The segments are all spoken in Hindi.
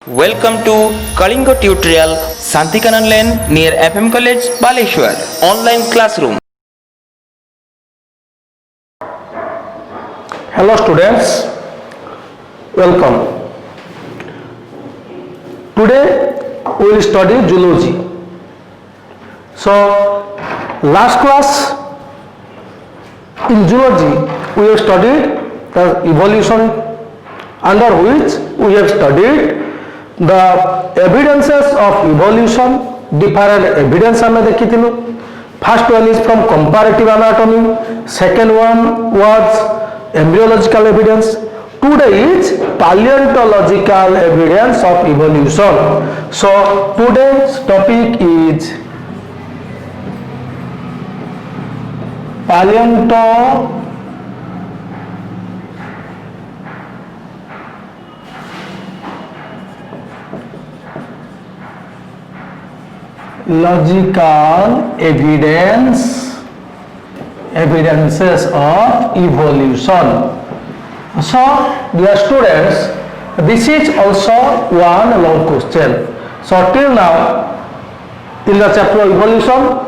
Welcome to Kalinga Tutorial Santikanan Lane near FM College, Baleshwar. Online classroom. Hello students, welcome. Today we will study zoology. So last class in zoology we have studied the evolution, under which we have studied the evidences of evolution. Different evidence हमें देखी थिलु. First one is from comparative anatomy, second one was embryological evidence. Today is paleontological evidence of evolution. So today's topic is paleontological evidences of evolution. So dear students, this is also one long question. So till now in the chapter of evolution,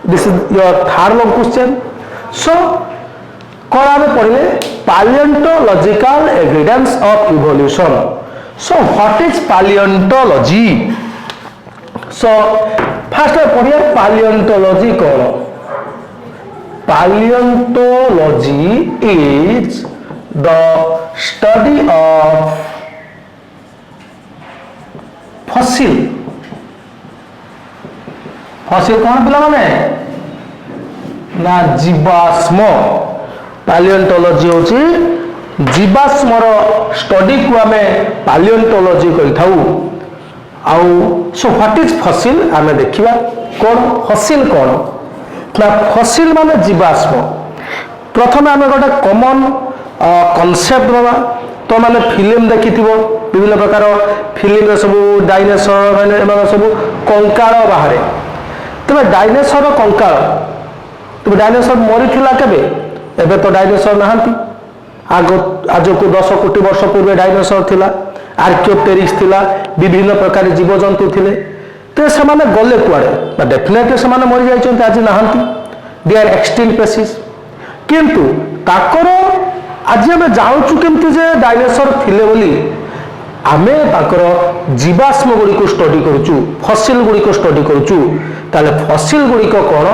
this is your third long question. So कौन आमे पढ़ले paleontological evidence of evolution. So what is paleontology? So first पढ़िए paleontology कौन. Paleontology is the study of fossil. Fossil कौन पिला माने ना जीवाश्म. Paleontology होची जीवाश्मर स्टडी को आमे paleontology कहि थाउ. आउ सो व्हाट इज फसिल आमे देखिबा. कोन फसिल कोन ना फसिल माने जीवाश्म. प्रथम आमे गोटे कॉमन कॉन्सेप्ट बाबा तो माने फिल्म देखिथिबो विभिन्न प्रकार फिल्म रे सब डायनासोर माने एमा सब कंकाळ बाहरे. तबे डायनासोर कंकाळ तबे डायनासोर मरिथिला केबे. एबे तो डायनासोर नहांती. आज को 10 कोटी वर्ष पूर्व डायनासोर थिला. आर्कियोप्टेरिक्स थिला. विभिन्न प्रकार जीव जंतु थिले. तो से माने गले कुआडे बा डेफिनेटली से माने मरि जाइछन आज नहांती. They are extinct species. किंतु ताकर आज हमें जाउछु केमति जे डायनासोर थिले बोली आमे ताकर जीवाश्म गुडी को स्टडी करूछु. फसिल गुडी को स्टडी करूछु. ताले फसिल गुडी को कोन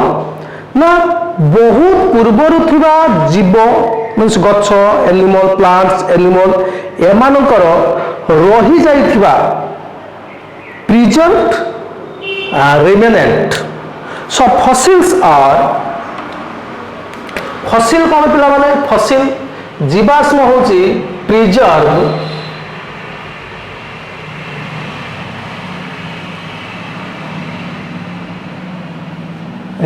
ना बहुत पूर्वरु थिबा जीव मींस गछ एनिमल प्लांट्स एनिमल एमानकर रही जाइथिबा present remnant. So fossils are फसिल कौन पिला माने फसिल जीवाश्म होची preserve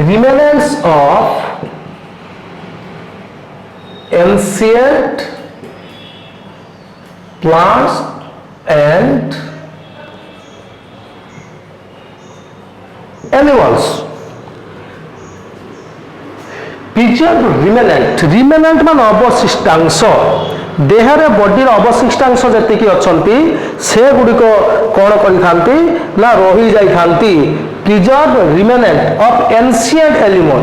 remains of ancient plants and animals. Preserved remnant मान अवशिष्टांश देहर बॉडी अवशिष्टांश जतिकी अछंती से गुडिक कोन करि थांती ना रही जाई थांती. Preserve remnant of ancient animal.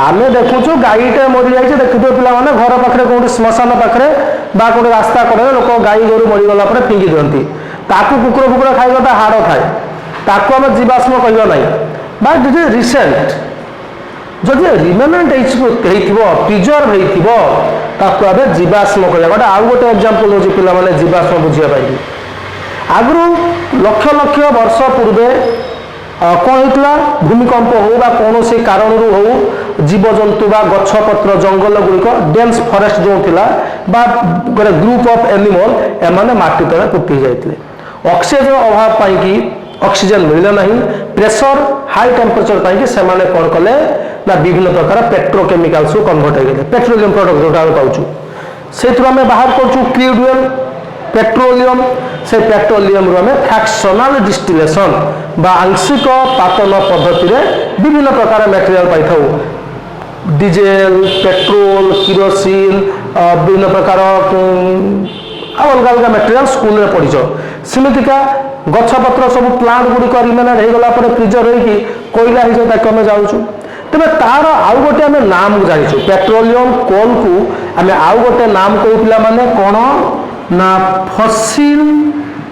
आमे देखुछु गाईटे मरि जाइछे देखिबो पिला माने घर पाखरे कोन श्मशान पाखरे बा कोन रास्ता करे लोक गाई गोरु मरि गला परे फिंगी दियंती. ताकू कुकुर कुकुर खाइबा ता हाड़ थाए. ताकू हम जीवाश्म कहिबा नै. But this is recent. जदि रिमेनेंट हेइथिबो प्रिजर्व हेइथिबो ताकू आबे जीवाश्म कहिबा. गोटे आउ गोटे एग्जांपल होची पिला माने जीवाश्म बुझिया पाई. आगरु लक्ष लक्ष वर्ष पूर्वे कौन होता भूमिकंप हो बा कौन से कारण हो जीव जंतु बा गछ पत्र जंगल गुड़िक डेन्स फॉरेस्ट जो थिला बा गोटे ग्रुप ऑफ एनिमल एमाने माटी तले पुति जाइतले. ऑक्सीजन अभाव पाई कि ऑक्सीजन मिलले नहीं. प्रेशर हाई टेम्परेचर पाई कि से माने कोन कले ना विभिन्न प्रकार पेट्रोकेमिकल्स को कन्वर्ट हो गले. पेट्रोलियम प्रोडक्ट जोटा हम पाउछु सेथु हमें बाहर करछु क्रूड ऑयल पेट्रोलियम. से पेट्रोलियम रो हमें फ्रैक्शनल डिस्टिलेशन बा आंशिक पातन पद्धति रे विभिन्न प्रकार मटेरियल पाई थाउ. डीजेल पेट्रोल किरोसिन विभिन्न प्रकार अलग अलग मटेरियल स्कूल में पढ़ी सेमिका गछपत्र सब प्लांट गुड़िक रिमेनेंट हो गला प्रिजर्व होगी कोयला हिसाब से आम जाऊँ तेज तार आउ गोटे आम नाम जाचु पेट्रोलियम कोल को आम आउ गोटे नाम कहू पिला माने कौन ना फसिल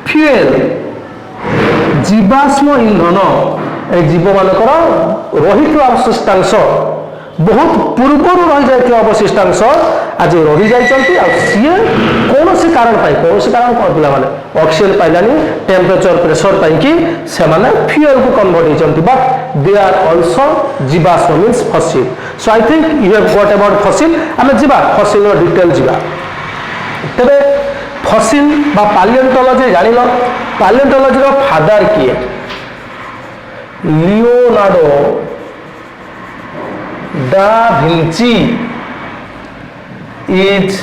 फ्यूएल जीवाश्म इंधन ए जीव मानकर रही अवशिष्टांश बहुत पूर्वर रही जाए अवशिष्टांश आज रही जाइए सी कौन सी कारण कौन सी कारण कौन पिला माने ऑक्सीजन पाइलानी टेम्परेचर प्रेशर पाई से फ्यूएल को कन्वर्ट होती बट दे आर ऑल्सो जीवाश्म means fossil so I think you have got about fossil आम जा फसिल डिटेल जा तेरे फसिल बा पालियोंटोलॉजी जान पालियोंटोलॉजी फादर किए Leonardo da Vinci is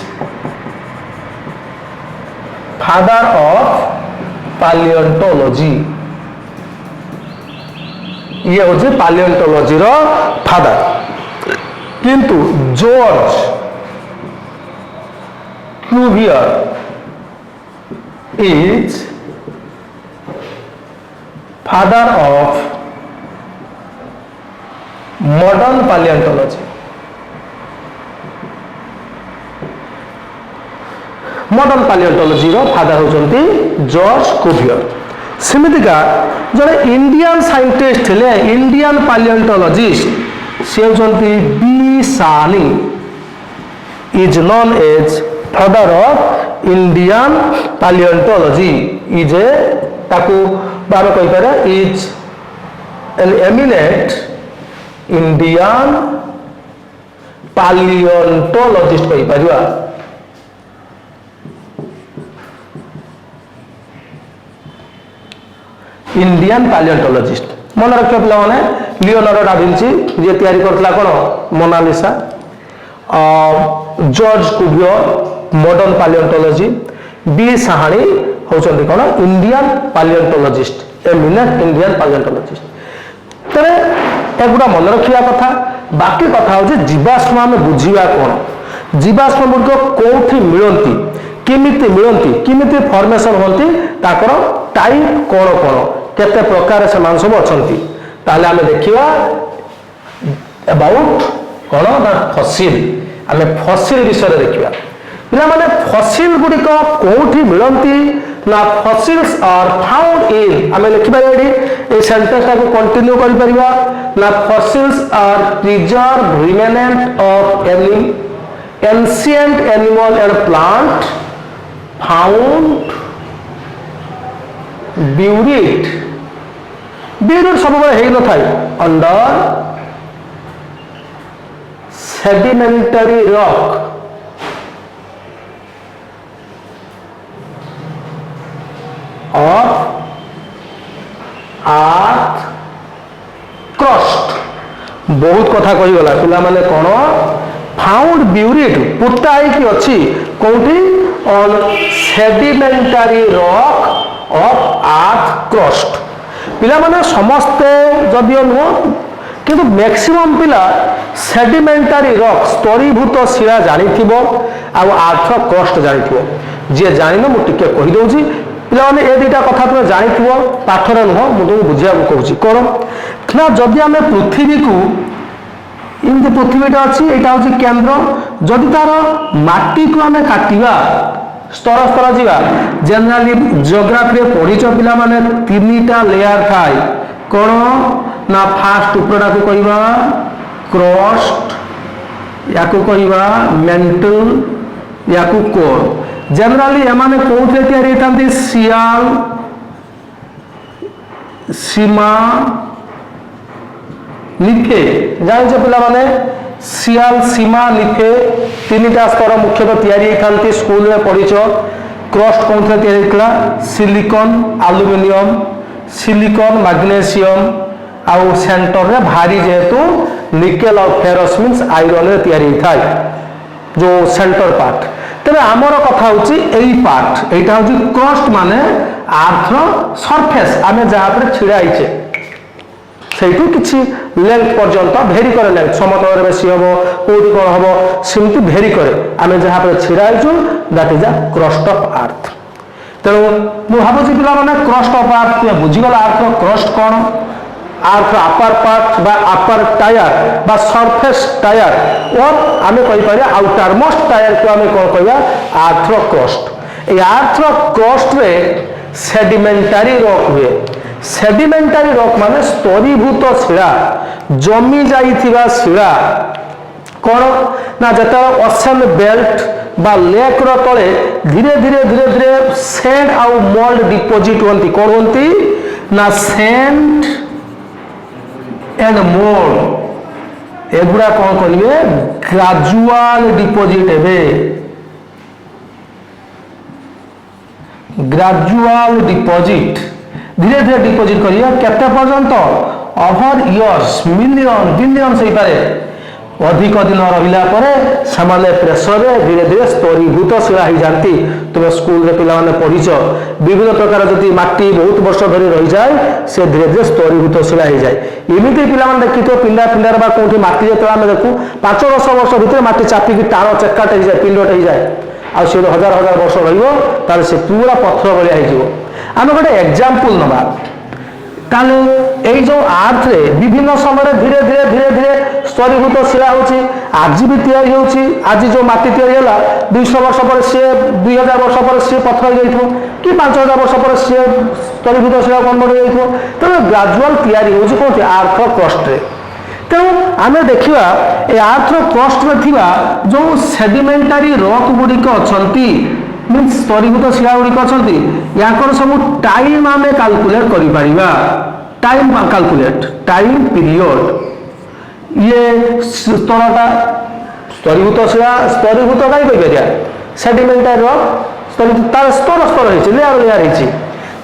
father of paleontology ये हूँ paleontology रो फादर किंतु George Cuvier is father of modern paleontology modern palaeontology रो फादर होचंती जॉर्ज कुवियर सेमितिका जड़े इंडियन साइंटिस्ट थे इंडियन पालियोंटोलॉजिस्ट से होचंती B Sahni is known as father of Indian palaeontology is a ताकू बारे कहि पारे is an eminent Indian palaeontologist कहि परिबा इंडियन पालियोंटोलॉजिस्ट मन रख पे लियोनार्डो डा विंची जे तैयारी करथला कोन Mona Lisa George Cuvier modern palaeontology B Sahni होचंदी कोन Indian palaeontologist eminent Indian palaeontologist तरे एगुडा मन रखिया कथा बाकी कथा हो जीवाश्म आम बुझीबा कोन जीवाश्म गुड़िक कोठी मिलती किमिति मिलती किमिति फॉर्मेशन होती ताकर टाइप कौन कौन केते प्रकार से मान सब अछंती ताले आमे देखिबा अबाउट कौन ना फसिल आमे फसिल विषय देखिबा पिला माने फसिल गुड़िक कोठी मिलती ना फसिल्स आर फाउंड इन आमे लिखिबा रेडी ए सेंटेंस को कंटिन्यू करि परिबा ना fossils are preserve remnant of any ancient animal and plant found buried सब हो न under sedimentary rock of earth crust बहुत कथा कहीगला पिला माने कौन फाउंड ब्यूरिड पुता ही अच्छी कौटी on sedimentary rock of earth crust पिला माने समस्ते जदियो नुह किंतु मैक्सिमम पिला सेडिमेंटरी रॉक स्तरीभूत शिला जानिथिबो आ अर्थ क्रस्ट जानिथिबो जे जानिनो मु टिके कहि दउची पिला माने ए दुटा कथा तुम जानिथिबो पाठरे नुह मु तुमको बुझिया कहूची कोन ना जदि आमे पृथ्वी को इनते पृथ्वीटा अच्छी यहाँ हूँ केन्द्र जदि तार माटी को आम काटिबा स्तर स्तर जीवा जनरली जियोग्राफी पढ़ीच पिला माने तीनटा लेयर थाए कौन ना फास्ट उपरटा को कहवा क्रस्ट या कहवा मेंटल या कोर जनरली एमाने कोठे तैयारी होता सियाल सीमा लिफे जान पिला माने सियाल सीमा लिफे तीनटा स्तर मुख्यतः तैयारी होती स्कूल में पढ़ीच क्रस्ट कौन तैयारी सिलिकॉन एल्युमिनियम सिलिकॉन मैग्नेशियम आउ सेंटर रे भारी जेहेतु निकेल और फेरस मीन्स आयरन रे तैयारी थाए जो सेंटर पार्ट तेरे आमर कथा होची एई पार्ट एटा होची क्रस्ट माने अर्थ सरफेस आमे जहाँ पर छिड़ा आइछे सेठू किछि लेंथ पर्यंत भेरी करे लेंथ समतल बेसी हबो कोठी कोन हबो सिमती भेरी करे आमे जहाँ पर छिड़ा आइछु that is a crust of earth तेणु मुझे भावुँ पिला क्रस्ट अफ अर्थ तुम बुझीगला अर्थ क्रस्ट कौन अर्थ अपर पार्ट बा अपर टायर बा सरफेस टायर और आम कहीपर आउटर मोस्ट टायर को आम कौन कह अर्थ क्रस्ट ये अर्थ क्रस्ट रे सेडिमेंटारी रॉक हुए सेडिमेंटारी रॉक माने स्तरीभूत शिला जमी जाइथिबा शिला कौन ना जत ओशन बेल्ट बा लेक रो तले धीरे धीरे धीरे धीरे सैंड आउ मोल्ड डिपोजिट होती कौन होती ना सैंड एंड मोल्ड एगुड़ा कौन करेंगे ग्रेजुअल डिपोजिट हेबे ग्रेजुअल डिपोजिट धीरे धीरे डिपोजिट करिए केते पर्यंत ओवर इयर्स मिलियन बिलियन से पारे अधिक दिन रहिला परे सामान्य प्रेशर रे धीरे धीरे स्तरीभूत शिला हो जाती तुम स्कूल रे पिला माने पढ़िछ विभिन्न प्रकार जदि माटी बहुत वर्ष धरी रही जाए से धीरे धीरे स्तरीभूत शिला हो जाए एमती पिला माने देखि तो पिंडा पिंडार बा कोठी माटी जेतला आमे देखु 5-10 वर्ष भितर माटी चापी की टाण चक्काट हो जाए पिंडट हो जाए आ से हजार हजार वर्ष रहिबो तार से पूरा पत्थर भलिया हो जिवो आमे गोटे एग्जांपल नबा ताले এই जो आर्थ रे विभिन्न समय धीरे धीरे धीरे धीरे स्तरीभूत शिला होची आज भी तैयारी होची आज जो माटी तैयारी होला 200 वर्ष पर से 2000 वर्ष पर से पत्थर जाइथो कि 5000 वर्ष पर से स्तरीभूत शिला कन्वर्ट हो जाइथो तो ग्रेजुअल तैयारी होची कोठी आर्थ क्रस्ट रे तेणु आम देखा ए आर्थ क्रस्ट रे थिबा जो सेडिमेंटारी रॉक गुड़िक अछंती मीन्स स्तरीभूत शिला गुड़िक अछंती याकर सब टाइम आम कैलकुलेट करि परिबा टाइम कैलकुलेट टाइम पीरियड ये स्तरटा स्तरीभूत शिला स्तरीभूत कहीं कहीपर सेडिमेंटारी रॉक स्तरीभूत तार स्तर स्तर होइछि लेयर लेयर होइछि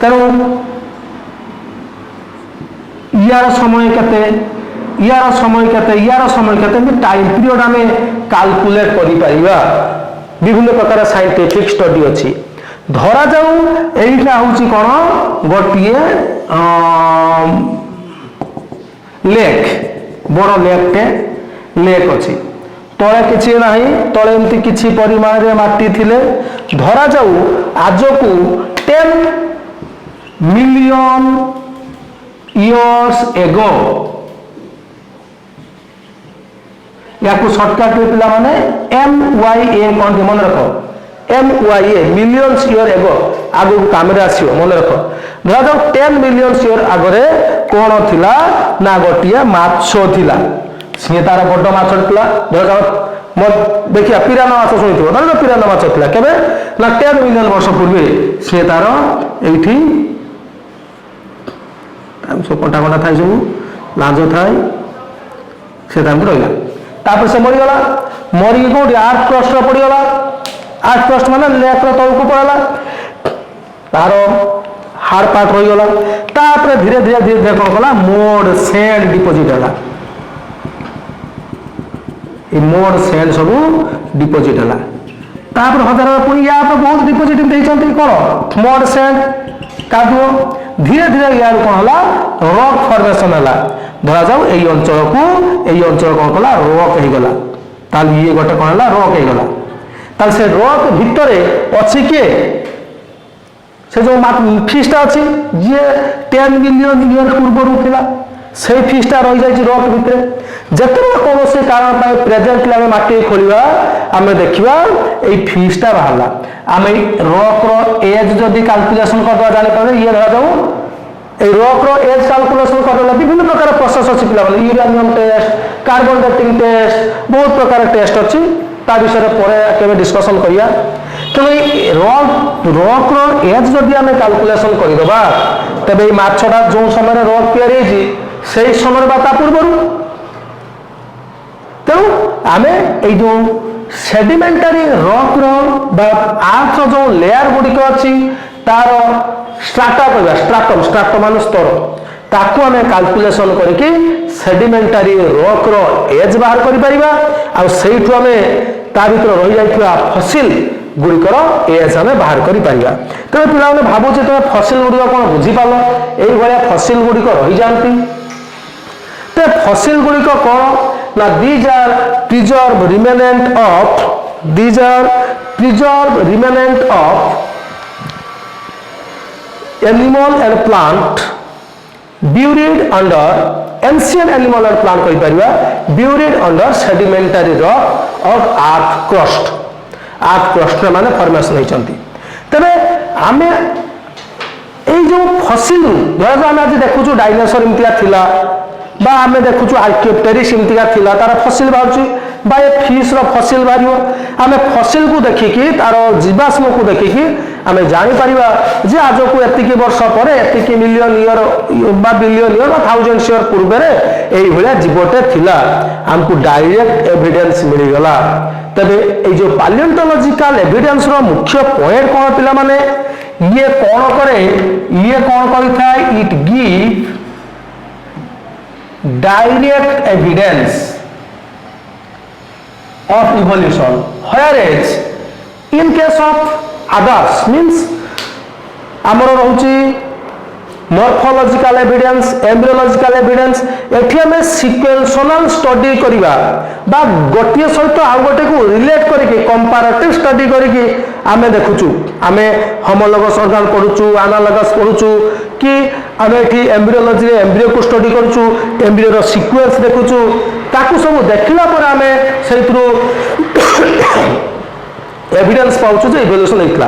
तेणु यार समय केते यार समय केते यार समय केते टाइम पीरियड आम कैलकुलेट करि परिबा विभिन्न प्रकार साइंटिफिक स्टडी अच्छी धरा जाऊ एटा हूँ कौन गोटे लेक बड़ लेकटे लेक अच्छी तले किसी ना तले एमती किसी परिमाण रे माटी थिले धरा जाऊ आज को 10 मिलियन इयर्स एगो या सर्टकट पिला माने MYA कौन मन रख MYA मिलियंस इयर एगो आगु काम आसो मन रख धरा जाओ 10 मिलियन इयर आगरे कौन थिला ना गोटे माछ थिला सी तार बड़ माछ थिला धरा जाओ देखिए पिराना माछ शुणी धर पिराना माछ थिला केबे ना 10 मिलियन वर्ष पूर्वे सी तार एठी सब कंटा कंटा थाई सब लांज थाई से रहा तापर से मरीगला मरिक कौटी आर्थ क्रस्ट पड़गला आर्थ क्रस्ट माने लेक तौक पड़ा तार हार्ड पार्ट रहीगला तापर धीरे धीरे धीरे धीरे कौन कला मोड सैंड डिपोजिट है मोड सैंड सब डिपोजिट है तापर हजार पुणी या बहुत डिपोजिट देते कौन मोड सैंड कादुओ धीरे धीरे यार कौन है रॉक फॉर्मेशन है धरा जाऊ यही अंचल कौन कला रॉक हो गला ताल ये गोटे कौन है रॉक हो गला ताल से रॉक भितर अच्छी किए से जो फिसटा अच्छी जी 10 मिलियन इयर पूर्व थिला से फिसटा रही जाए रॉक भितर जिते कौन से कारण प्रेजेंटली आम माटी खोलिया आम देखा ये फिसटा बाहर आम रॉक एज जदि कैलकुलेशन करदे जापर ये धरा जाऊ रॉक एज कैलकुलेशन कर विभिन्न प्रकार प्रोसेस अच्छी पिला uranium test carbon dating test बहुत प्रकार टेस्ट अच्छी ता विषय पर डिस्कसन करिया तेणु रॉक एज जदि आम कैलकुलेशन करदे तेरे माछटा जो समय रॉक तैयारी से समय बा पूर्व तेणु आम जो सेडिमेंटारी रॉक आर्थ जो लेयर गुड़िक अच्छी तार स्ट्राटा कहवा स्ट्राटम स्ट्राटम मान स्तर ताकू आम कैलकुलेशन करके सेडिमेंटारी रॉक रो एज बाहर कर परिबा आ सेठु आम ता भीतर रही जाइथिबा फसिल गुड़िकर एज आम बाहर कर परिबा तेणु पिला माने भाबुचे तुम फसिल गुड़िक कौन बुझी पाल एई भलिया फसिल गुड़िक रही जाती ते फसिल गुड़िक कौन ना these are preserve remnant of animal and plant buried under ancient animal and plant कहि परिबा ब्यूरिड अंडर सेडिमेंटरी रॉक और आर्थ क्रस्ट माने फॉर्मेशन होइचंती। तबे आमे এই যে ফসিল ধরা আমি আজ দেখুଛୁ ডাইনোসর এমতিকা থিলা বা আমি দেখুଛୁ আর্কিওপ্টেরিক্স এমতিকা থিলা তার ফসিল বাহুছি বা এ ফিশ র ফসিল বাহিব আমি ফসিল কু দেখিকি তার জীবাশ্ম কু দেখিকি আমি জানি পারিবা যে আজকু এতিকি বর্ষ পরে এতিকি মিলিয়ন ইয়ার বা বিলিয়ন ইয়ার বা থাউজেন্ডস ইয়ার পূর্বে এই ভলিয়া জীবতে থিলা আমকু ডাইরেক্ট এভিডেন্স মিলি গলা। তবে এই যে প্যালিওন্টোলজিক্যাল এভিডেন্স র মুখ্য পয়েন্ট কোন পিলা মানে ये कौन करे ये कौन करता है it give direct evidence of evolution whereas in case of others means आमर रहुची मॉर्फोलॉजिकल एविडेंस एम्ब्रियोलॉजिकल एविडेंस एठी हमें सिक्वेंशनल स्टडी करिबा बा गोटिए सहित आ गोटे को रिलेट करिके कंपैरेटिव स्टडी करिके आमे देखुचु आमे होमोलोगस ऑर्गन पढुचु एनालॉगस पढुचु कि आमे एठी एम्ब्रियोलॉजी रे एम्ब्रियो को स्टडी करूचु एम्ब्रियो रो सीक्वेंस देखुचु ताकू सब देखिला पर आमे सेइथरो एविडेंस पाउचु जे इवोल्यूशन होइतला।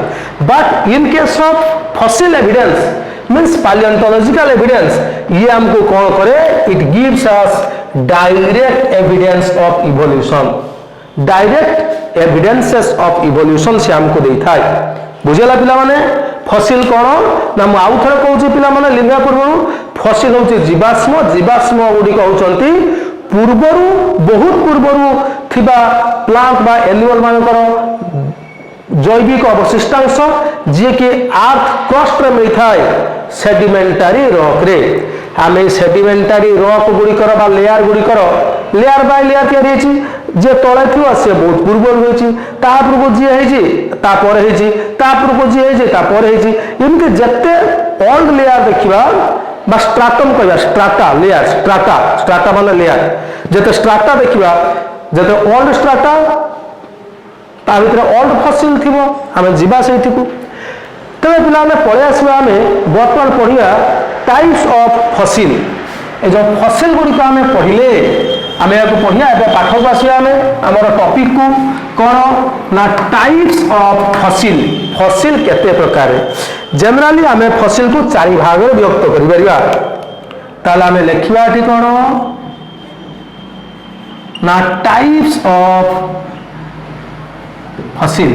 But in case of fossil evidence means palaeontological evidence ये हमको कौन करे it gives us direct evidence of evolution direct evidences of evolution से हमको देता है। बुझेला पिला माने फॉसिल कौन ना मु आउ थरे कहूची पिला माने लिंगा पूर्व फॉसिल होची जीवाश्म जीवाश्म गुडी कहउचंती पूर्वरु बहुत पूर्वरु थिबा प्लांट बा एनिमल मानकर जैविक अवशिष्टांश जी कि आर्थ क्रस्ट रे मिलता है सेडिमेंटारी रॉक रे आमे सेडिमेंटारी रॉक गुड़िकर बा लेयर गुड़िकर लेयर बाय लेयर तयारी हेची जे तळे थियो से बहुत पूर्व होईची ता पूर्व जी हेची ता पर हेची ता पूर्व जी हेची ता पर हेची इनके जत्ते ओल्ड लेयर देखिबा बा स्ट्राटम कहबा स्ट्राटा लेयर स्ट्राटा स्ट्राटा माने लेयर जते स्ट्राटा देखिबा जते ओल्ड स्ट्राटा ता भितर ओल्ड फसिल थिबो आमे जीवा सेठिकु। तबे पिला ने पळे आसीबा आमे वर्तमान पढिया टाइप्स ऑफ फसिल ए जो फसिल गुडी को आमे पढिले आमे याको पढिया ए पाठ को आसीबा आमे हमर टॉपिक को कोन ना टाइप्स ऑफ फसिल फसिल केते प्रकार जनरली आमे फसिल को चारि भाग रे विभक्त करि परिबा ताला आमे लेखिबा थी कोन ना टाइप्स ऑफ फसिल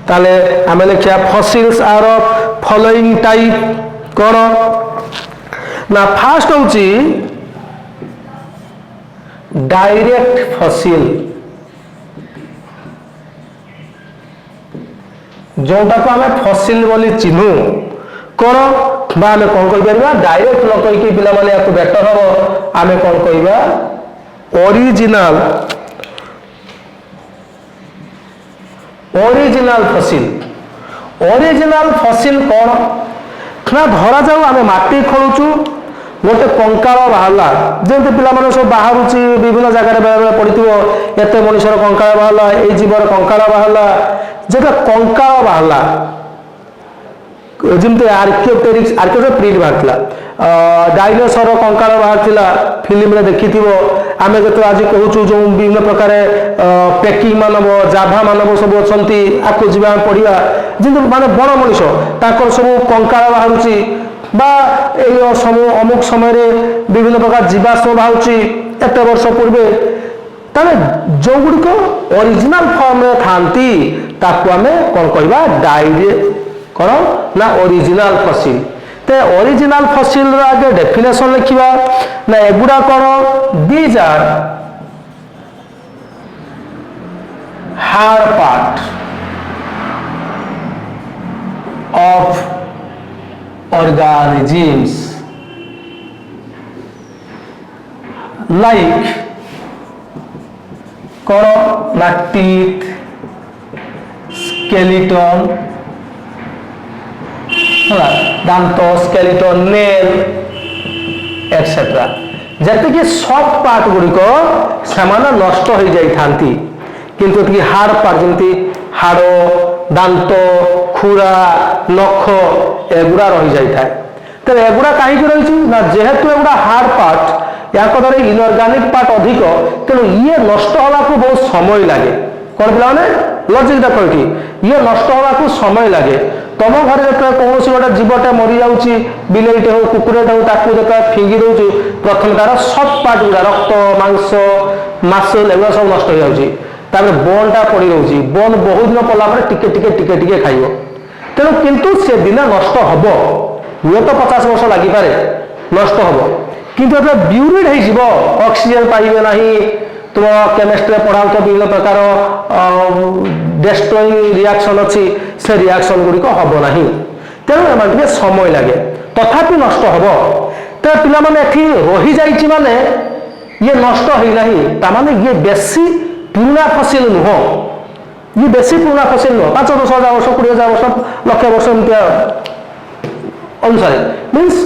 ताले आमे लेखिया fossils are of following type कोन ना फास्ट होची डायरेक्ट फसिल जोटा को आमे फसिल बोली चिन्हू कोन बा आमे कोन कहि परिबा डायरेक्ट न कहि कि पिला माने याको बेटर हो आमे कोन कहिबा ओरिजिनल फसिल कौन ना धरा जाऊ आमे माटी खोलुचु गोटे कंकाल बाहरला जेते पिला माने सब बाहरुची विभिन्न जगह रे बेले पडिथिबो एते मनुष्यर कंकाल बाहरला ए जीवर कंकाल बाहरला जेटा कंकाल बाहरला जेमते आर्कियोप्टेरिक्स प्रिंट बाहरला डायनासोर कंकाल बाहरला फिल्म रे देखिथिबो आमे तो आज कहूचु जो विभिन्न प्रकार पैकिंग मानव जाभा मानव सब अछंती आको जीवा पढ़िया जिंतु माने बड़ मनुष्य ताकर सब कंकाल बाहरुची बा ए अमुक समय रे विभिन्न प्रकार जीवाश्म बाहरुची एते वर्ष पूर्वे ताले जो गुडी को ओरिजिनल फॉर्म में थांती ताको आमे कोन कहबा डायरेक्ट कोन ना ओरिजिनल फसिल ते ओरिजिनल फसिल रो आगे डेफिनेशन लिखिबा ना एगुडा कोन these are hard part of organisms like कोन ना टीथ स्केलेटन दांत स्केलेटन नेल एटसेट्रा जते कि सॉफ्ट पार्ट गुडी को सामान नष्ट हो जाई थांती किंतु कि हार्ड पार्ट जंती हाड़ो ଦାନ୍ତ ଖୁରା ନଖ ଏଗୁଡ଼ା ରହିଯାଇଥାଏ। ତେଣୁ ଏଗୁଡ଼ା କାହିଁକି ରହିଛି ନା ଯେହେତୁ ଏଗୁଡ଼ା ହାର୍ଡ ପାର୍ଟ ୟାଙ୍କ ଦ୍ୱାରା ଇନଅର୍ଗାନିକ ପାର୍ଟ ଅଧିକ ତେଣୁ ଇଏ ନଷ୍ଟ ହେବାକୁ ବହୁତ ସମୟ ଲାଗେ। କ'ଣ ପିଲାମାନେ ଲଜିକ ଦେଖ ଏଠି ଇଏ ନଷ୍ଟ ହେବାକୁ ସମୟ ଲାଗେ। ତମ ଘରେ ଯେତେବେଳେ କୌଣସି ଗୋଟେ ଜୀବଟେ ମରିଯାଉଛି ବିଲେଇଟେ ହଉ କୁକୁରଟେ ହଉ ତାକୁ ଯେତେବେଳେ ଫିଙ୍ଗି ଦେଉଛୁ ପ୍ରଥମେ ତାର ସଫ୍ଟ ପାର୍ଟ ଗୁଡ଼ା ରକ୍ତ ମାଂସ ମାସଲ ଏଗୁଡ଼ା ସବୁ ନଷ୍ଟ ହେଇଯାଉଛି। ତାପରେ ବୋନ୍ଟା ପଡ଼ି ରହୁଛି ବୋନ୍ ବହୁତ ଦିନ ପଡ଼ିଲା ପରେ ଟିକେ ଟିକେ ଟିକେ ଟିକେ ଖାଇବ। ତେଣୁ କିନ୍ତୁ ସେ ଦିନ ନଷ୍ଟ ହେବ ହୁଏତ 50 ବର୍ଷ ଲାଗିପାରେ ନଷ୍ଟ ହେବ କିନ୍ତୁ ଯେତେବେଳେ ବିଉରିଡ୍ ହେଇଯିବ ଅକ୍ସିଜେନ ପାଇବେ ନାହିଁ ତୁମ କେମିଷ୍ଟ୍ରିରେ ପଢ଼ାଉଥିବା ବିଭିନ୍ନ ପ୍ରକାର ଡେଷ୍ଟ୍ରଇଂ ରିଆକ୍ସନ୍ ଅଛି ସେ ରିଆକ୍ସନ୍ ଗୁଡ଼ିକ ହେବ ନାହିଁ। ତେଣୁ ଏମାନେ ଟିକେ ସମୟ ଲାଗେ ତଥାପି ନଷ୍ଟ ହେବ। ତେଣୁ ପିଲାମାନେ ଏଠି ରହିଯାଇଛି ମାନେ ଇଏ ନଷ୍ଟ ହେଇନାହିଁ ତାମାନେ ଇଏ ବେଶୀ ପୁରୁଣା ଫସିଲ ନୁହଁ। ଇଏ ବେଶୀ ପୁରୁଣା ଫସିଲ ନୁହଁ 5-10,000 ବର୍ଷ 20,000 ବର୍ଷ ଲକ୍ଷ ବର୍ଷ ଏମିତିଆ ଅନୁସାରେ ମିନ୍ସ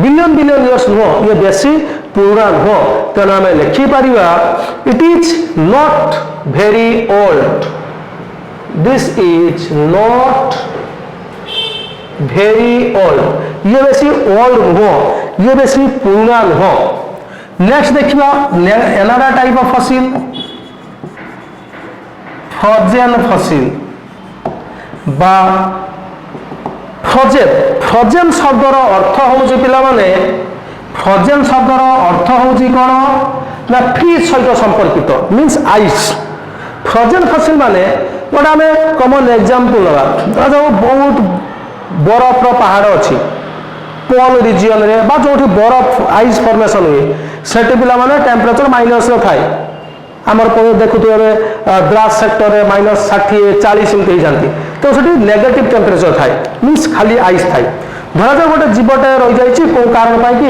ବିଲିୟନ ବିଲିୟନ ଇୟର୍ସ ନୁହଁ ଇଏ ବେଶୀ ପୁରୁଣା ନୁହଁ। ତେଣୁ ଆମେ ଲେଖିପାରିବା it is not very old. This is not very old. ଇଏ ବେଶୀ ଓଲ୍ଡ ନୁହଁ ଇଏ ବେଶୀ ପୁରୁଣା ନୁହଁ। ନେକ୍ସଟ ଦେଖିବା another type of fossil frozen fossil বা ফ্রজেন। ফ্রজেন শব্দর অর্থ হচ্ছে পিলামানে ফ্রজেন শব্দর অর্থ হচ্ছে কোন না ফ্রিজ সহিত সম্পর্কিত মিন্স আইস। ফ্রজেন ফসিল মানে গোটা আমি কমন এক্সাম্পল নেওয়া ধরাଯାଉ ବହୁତ ବରଫର ପାହାଡ଼ ଅଛି ପୋଲ ରିଜିଅନରେ ବା ଯେଉଁଠି ବରଫ ଆଇସ୍ ଫର୍ମେସନ୍ ହୁଏ ସେଠି ପିଲାମାନେ ଟେମ୍ପରେଚର ମାଇନସରେ ଥାଏ। ଆମର ଦେଖୁଥିବେ ଦ୍ରାସ ସେକ୍ଟରରେ -60 40 ଏମିତି ହେଇଯାନ୍ତି ତ ସେଠି ନେଗେଟିଭ ଟେମ୍ପରେଚର ଥାଏ ମିନ୍ସ ଖାଲି ଆଇସ୍ ଥାଏ। ଧରାଯାଉ ଗୋଟେ ଜୀବଟେ ରହିଯାଇଛି କେଉଁ କାରଣ ପାଇଁ କି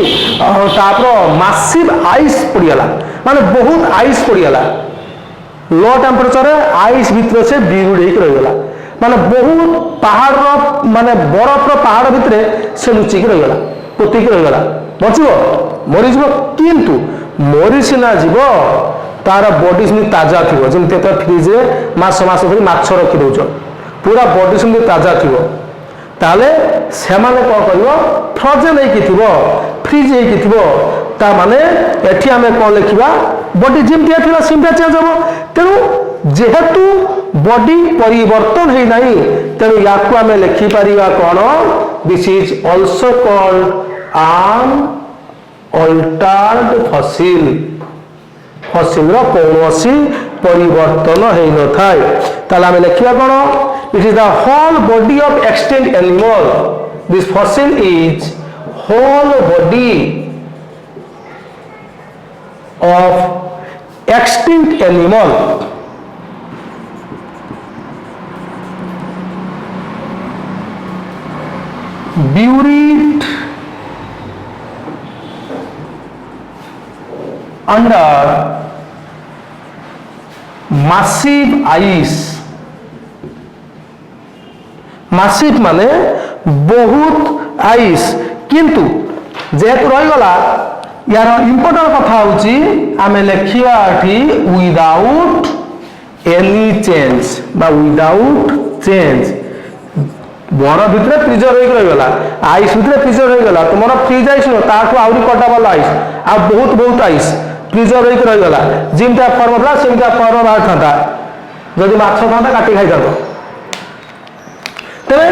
ତାପରେ ମାସିଭ ଆଇସ୍ ପଡ଼ିଗଲା ମାନେ ବହୁତ ଆଇସ୍ ପଡ଼ିଗଲା लो टेम्परेचर आइस भितर से बिरुड होकर रहीगला माने बहुत पहाड़ माने बरफ पहाड़ भितर से लुचिक रहीगला पोतिक रहीगला बचब मरीज किंतु मरी सीना जीव तार बॉडी सेमती ताजा थी जमी फ्रिज मास मास धरी माछ रखी दौच पूरा बॉडी सेमती ताजा थी ताले से माने कौन कर फ्रोजेन हो फ्रिज हो माने एठी आमे कौन लिखा बॉडी जमती थी सेमती चेंज हम तेणु जेहेतु बॉडी परिवर्तन है नहीं तेणु या लिखिपर कौन this is also called an altered fossil fossil कौन परिवर्तन हो न था लिखा कौन it is the whole body of extinct animal this fossil is whole body of extinct animal buried under massive ice massive माने बहुत आइस किंतु जेहेतु रही गला यार इंपोर्टेंट कथा होची आमे लेखिया एठी विदाउट एनी चेंज बा विदाउट चेंज बर भितर फ्रिजर हो रहीगला आइस भितर फ्रिजर हो गला तुम फ्रिज आइस ताठू आहरी कटा वाला आइस आ बहुत बहुत आइस फ्रिजर हो रहीगला जिमटा फर्म था सेमटा फर्म बाहर था जदि माछ था काटी खाई था तेरे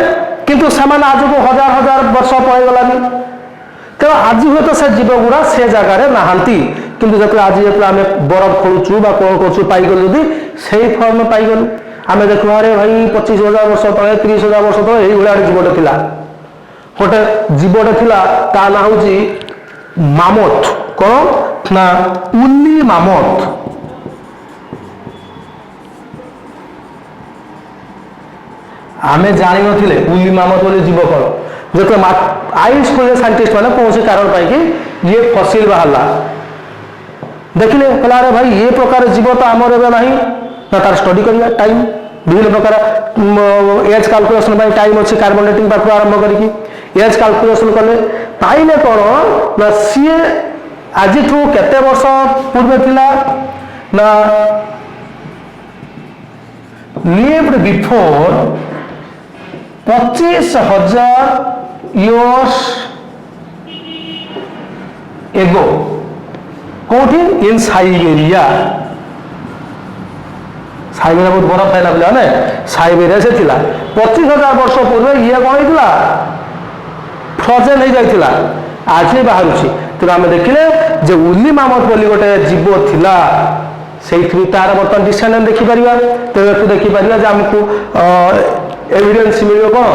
किंतु सेमान आज को हजार हजार वर्ष पळेगलानी तेणु आज हुए तो से जीव गुड़ा से जगार नहांती किंतु जब आज जो आम बरफ खोलुचु बा कौन करूँ पाइगलु जदि से फर्म पाइगलु आम देखु अरे भाई 25,000 वर्ष तले 30,000 वर्ष तले यही जीवटे थिला गोटे जीवटे थिला ता ना हूँ मामथ कौन ना उल्ली मामथ आमे जानी नथिले उल्ली मामथ बोले जीव कौन जो आइस खोजे साइंटिस्ट मैंने कौन कारण पाई कि ये फसिल बाहरला देखिले कहला अरे भाई ये प्रकार जीव तो आमर एवं नहीं ना तार स्टडी करिया टाइम विभिन्न प्रकार एज कैलकुलेशन टाइम अच्छी कार्बन डेटिंग पाखु आरंभ करके एज कैलकुलेशन कले पाइले कौन ना सी आज केते वर्ष पूर्व थिला ना lived before 25,000 years ago कोठी इन साइबेरिया साइबेरिया बहुत बरफ था बोले साइबेरिया से थिला 25,000 वर्ष पूर्व ये कौन होता फ्रोजेन हो जाता आज बाहर तेणु आम देखिले जे उली मामथ बोली गोटे जीव थिला से तार बर्तमान डिसेंडेंट देखिपर तेणु एटू देखिपर जे आमको एविडेंस मिले कौन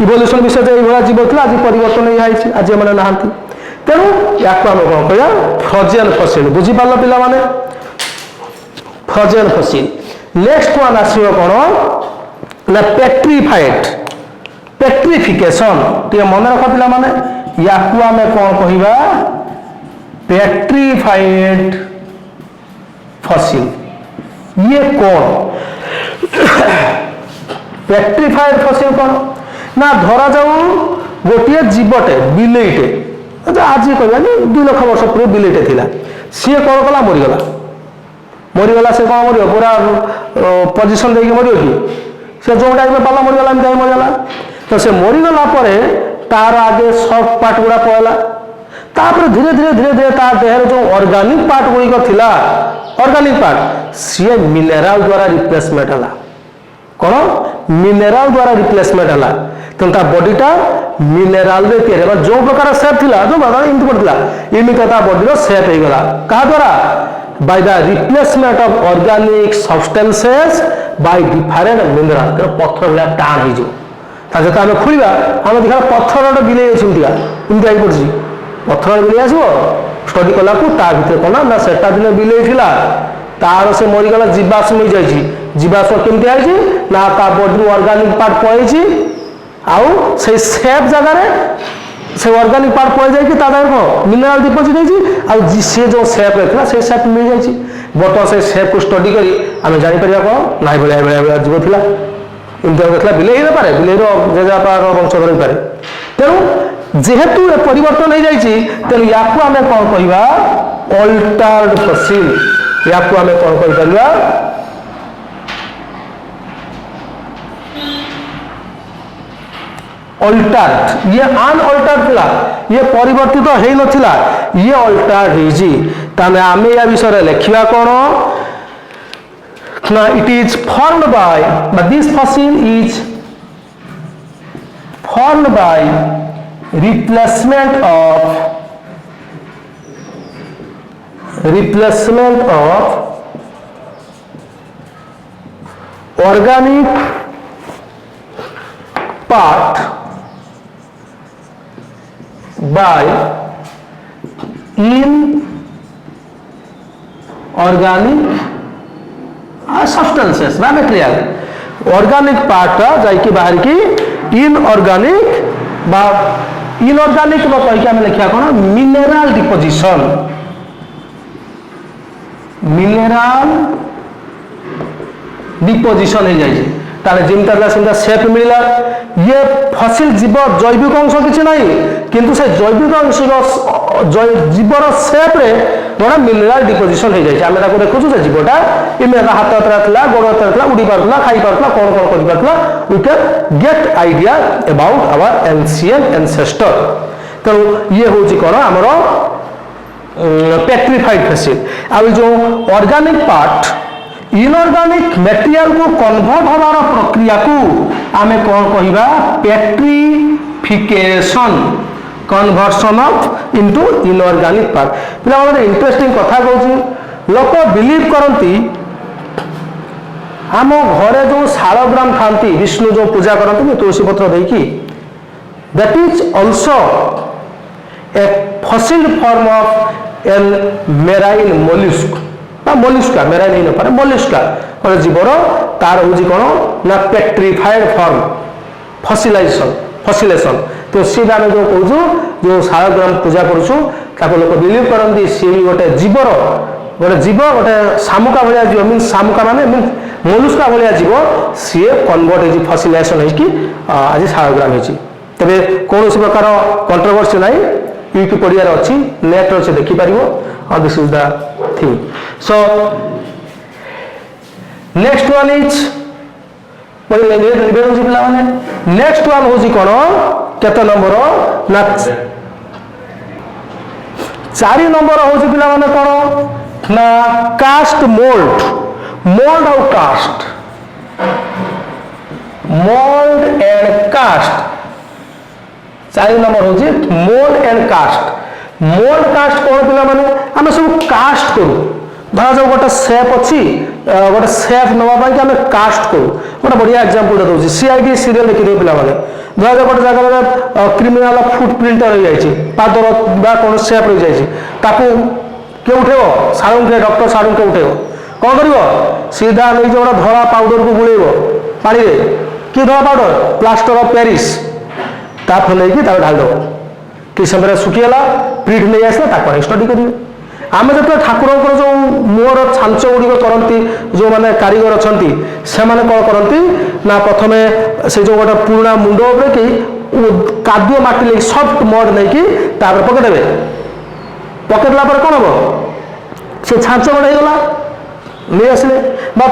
इवोल्यूशन विषय ये जीव था आज परिवर्तन आज मैंने नहांती तेणु या आम कौन कह फ्रोजेन फसिल बुझीपार पिला माने फ्रोजेन फसिल नेक्स्ट वन आसो कौन ना पेट्रिफाइड पेट्रिफिकेशन टे मन रख पिला माने या आम कौन कहिबा पेट्रिफाइड फसिल ये कौन पेट्रिफाइड फसिल कौन ना धरा जाऊ गोटे जीवटे बिलेईटे आज कह 2 लाख वर्ष पूर्व बिलेईटे थिला सी कौन कला मरीगला मरीगला से कौन मर पूरा पोजिशन देखिए मर कि से जो टाइम में पाला मरीगला मरीगला तो से मरीगला तार आगे सफ्ट पार्ट गुड़ा पड़ा तापर धीरे धीरे धीरे धीरे तार देहर जो ऑर्गेनिक पार्ट गुड़िक थिला ऑर्गेनिक पार्ट सी मिनेराल द्वारा रिप्लेसमेंट है कौन मिनेराल द्वारा रिप्लेसमेंट है तेणु बॉडीटा मिनेराल जो प्रकार सेप थिला जो प्रकार इमती पड़ता इमित बॉडीर सेप हो गला क्या द्वारा by the replacement of organic substances by different mineral तेणु पत्थर भाया टाण हो जो आम खोलिया आम देखा पत्थर बिले इमती आई पड़ी पत्थर बिले आसो स्टडी कला भितर कौन ना सेटा दिन बिले तार से मरीगला जीवाश्म हो जाए जीवाश्म केमती आई ना बॉडी ऑर्गेनिक पार्ट पड़े आउ से सेप जगार से ऑर्गेनिक पार्ट पड़ जाए कौन मिनेराल डिपोजिट होती सी जो सेप रही से सेप मिल जाए बर्तमान से सेप को स्टडी करी आम जापर कौन ना भाया जीव था इमती देखला बिले पारे बिलेर जेजापार वंशधर पारे तेणु जेहेतु परिवर्तन हो जाए तेणु या आम कौन कह अल्टर्ड फसिल या आम कौन कह अल्टर्ड ये अनअल्टर्ड थिला ये परिवर्तित हो नथिला ये अल्टर्ड होइजी तामे आमे या विषय लेखिबा कोन ना it is formed by but this fossil is formed by replacement of organic part by inorganic substances বা material organic part যাইকি বাহার কি inorganic বা इनऑर्गेनिक कहीकि आम लिखा कौन मिनेराल डिपोजिशन मिनेराल डिपोजिशन हो जाए जमीटा सेमता सेप मिलला ये फसिल जीव जैविक अंश किसी ना किंतु से जैविक अंश जीवर सेप्रे गोटे मिनेराल डिपोजिशन हो जाए आम देखु से जीवटा इमेरा हाथ था गोड़ था उड़ी पार्ला खाई पार्ला कौन कौन कर पार्ला we can get idea about our ancient ancestor तेणु ये हूँ कौन आमर पेट्रिफाइड फसिल आ जो ऑर्गेनिक पार्ट इनऑर्गेनिक मटेरियल को कन्वर्ट होवार प्रक्रिया को आमे कौन कहिबा petrification conversion of into inorganic part पिला माने इंटरेस्टिंग कथा कहूँ लोक बिलीव करती आम घरे जो शालग्राम खाती विष्णु जो पूजा करते तुलसी पत्र देकी that is also a fossil form of an marine mollusc mollusca marine नहीं पारे मोलिस्का गोटे जीवर तार हूँ कौन ना पेट्रिफाइड फॉर्म फसिलेशन तो सी आम जो कहूँ जो शालग्राम पूजा करूँ लोक बिलीव करती सी गोटे जीवर गोटे शामुका भाया जीव मीन शामुका माने मीन मोलुस्का भाया जीव सी कन्वर्ट हो फसिलेशन आज शालग्राम हो तेरे कौन प्रकार कंट्रोवर्सी ना यूट्यूब अच्छी नेट अच्छे देखिपर this is the thing so next one is लिभेड होची पिला माने नेक्स्ट वन होची कोन केते नंबर ना 4 नंबर होची पिला माने कोन ना कास्ट मोल्ड मोल्ड और cast mould and cast 4 number होची mould and cast mould cast कोन पिला माने हम सब कास्ट करू धरा जाऊ गोटे सेप अच्छी गोटे सेप नवा कि आम कास्ट करू गोटे बढ़िया एग्जांपल दूसरी सीआईडी सीरियल देखिए पिला माने धरा जाऊ गोटे जगह क्रिमिनाल फुटप्रिंट रही जाए पादर कौन सेप रही जाए ताकू किए उठेब साड़ू के डॉक्टर साड़ू के उठेब कौन कर सीधा नहीं गोटे धला पाउडर को बुलेब पानी कि धला पाउडर प्लास्टर ऑफ पेरिस ताप नहीं ढालदेव कि समय सुखीगला प्रिंट नहीं आसला स्टडी करेंगे आम जो ठाकुर जो मुहर छांच गुड़िक करती जो मैंने कारीगर अच्छा से मैंने कौन करती ना प्रथम से जो गोटे पुराना मुंड कि कादुआ माटी लगे सफ्ट मड नहीं कि पकेदेवे पकेटला कौन हम से छांच गड़ा होगा नहीं आसले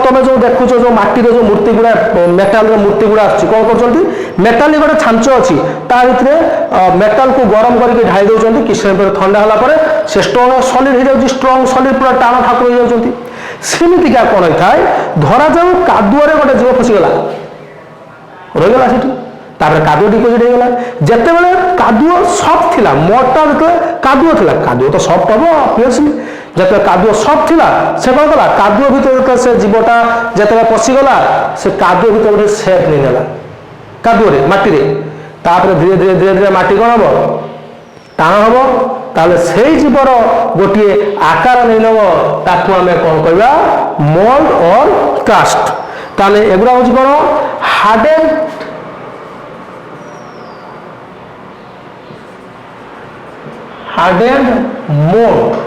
तुम जो देखुच जो माटी जो मूर्ति गुड़ा मेटाल मूर्ति गुड़ा आस कौन कर मेटाल गोटे छांच अच्छी ता भर मेटाल को गरम करके ढाई दौरान कि ठंडा होला से स्ट्रंग सॉलिड हो स्ट्रंग सॉलिड पूरा टाण ठाकुर हो जाती सेमतिका कौन होता है धरा जाऊ कादुआरे गोटे जीव फसीगला रहीगला से कादुआ डिपोजिट होगा जिते बड़े कादुआ सफ्ट थिला मडटा जो कादुआ थिला कादुआ तो सफ्ट हम ऑब्वियसली जिते कादुआ सफ्ट थिला से कौन कला कादुआ भीतर से जीवटा जिते पशिगला से कादुआ भीतर गोटे सेप नहीं नेला कादुआ माटी धीरे धीरे धीरे धीरे माटी कौन हम टाण हम ताले से जीवर गोटे आकार नहीं नब ताकू आम कौन कहवा मोल्ड और कास्ट ताले एगुड़ा हूँ कौन hardened mould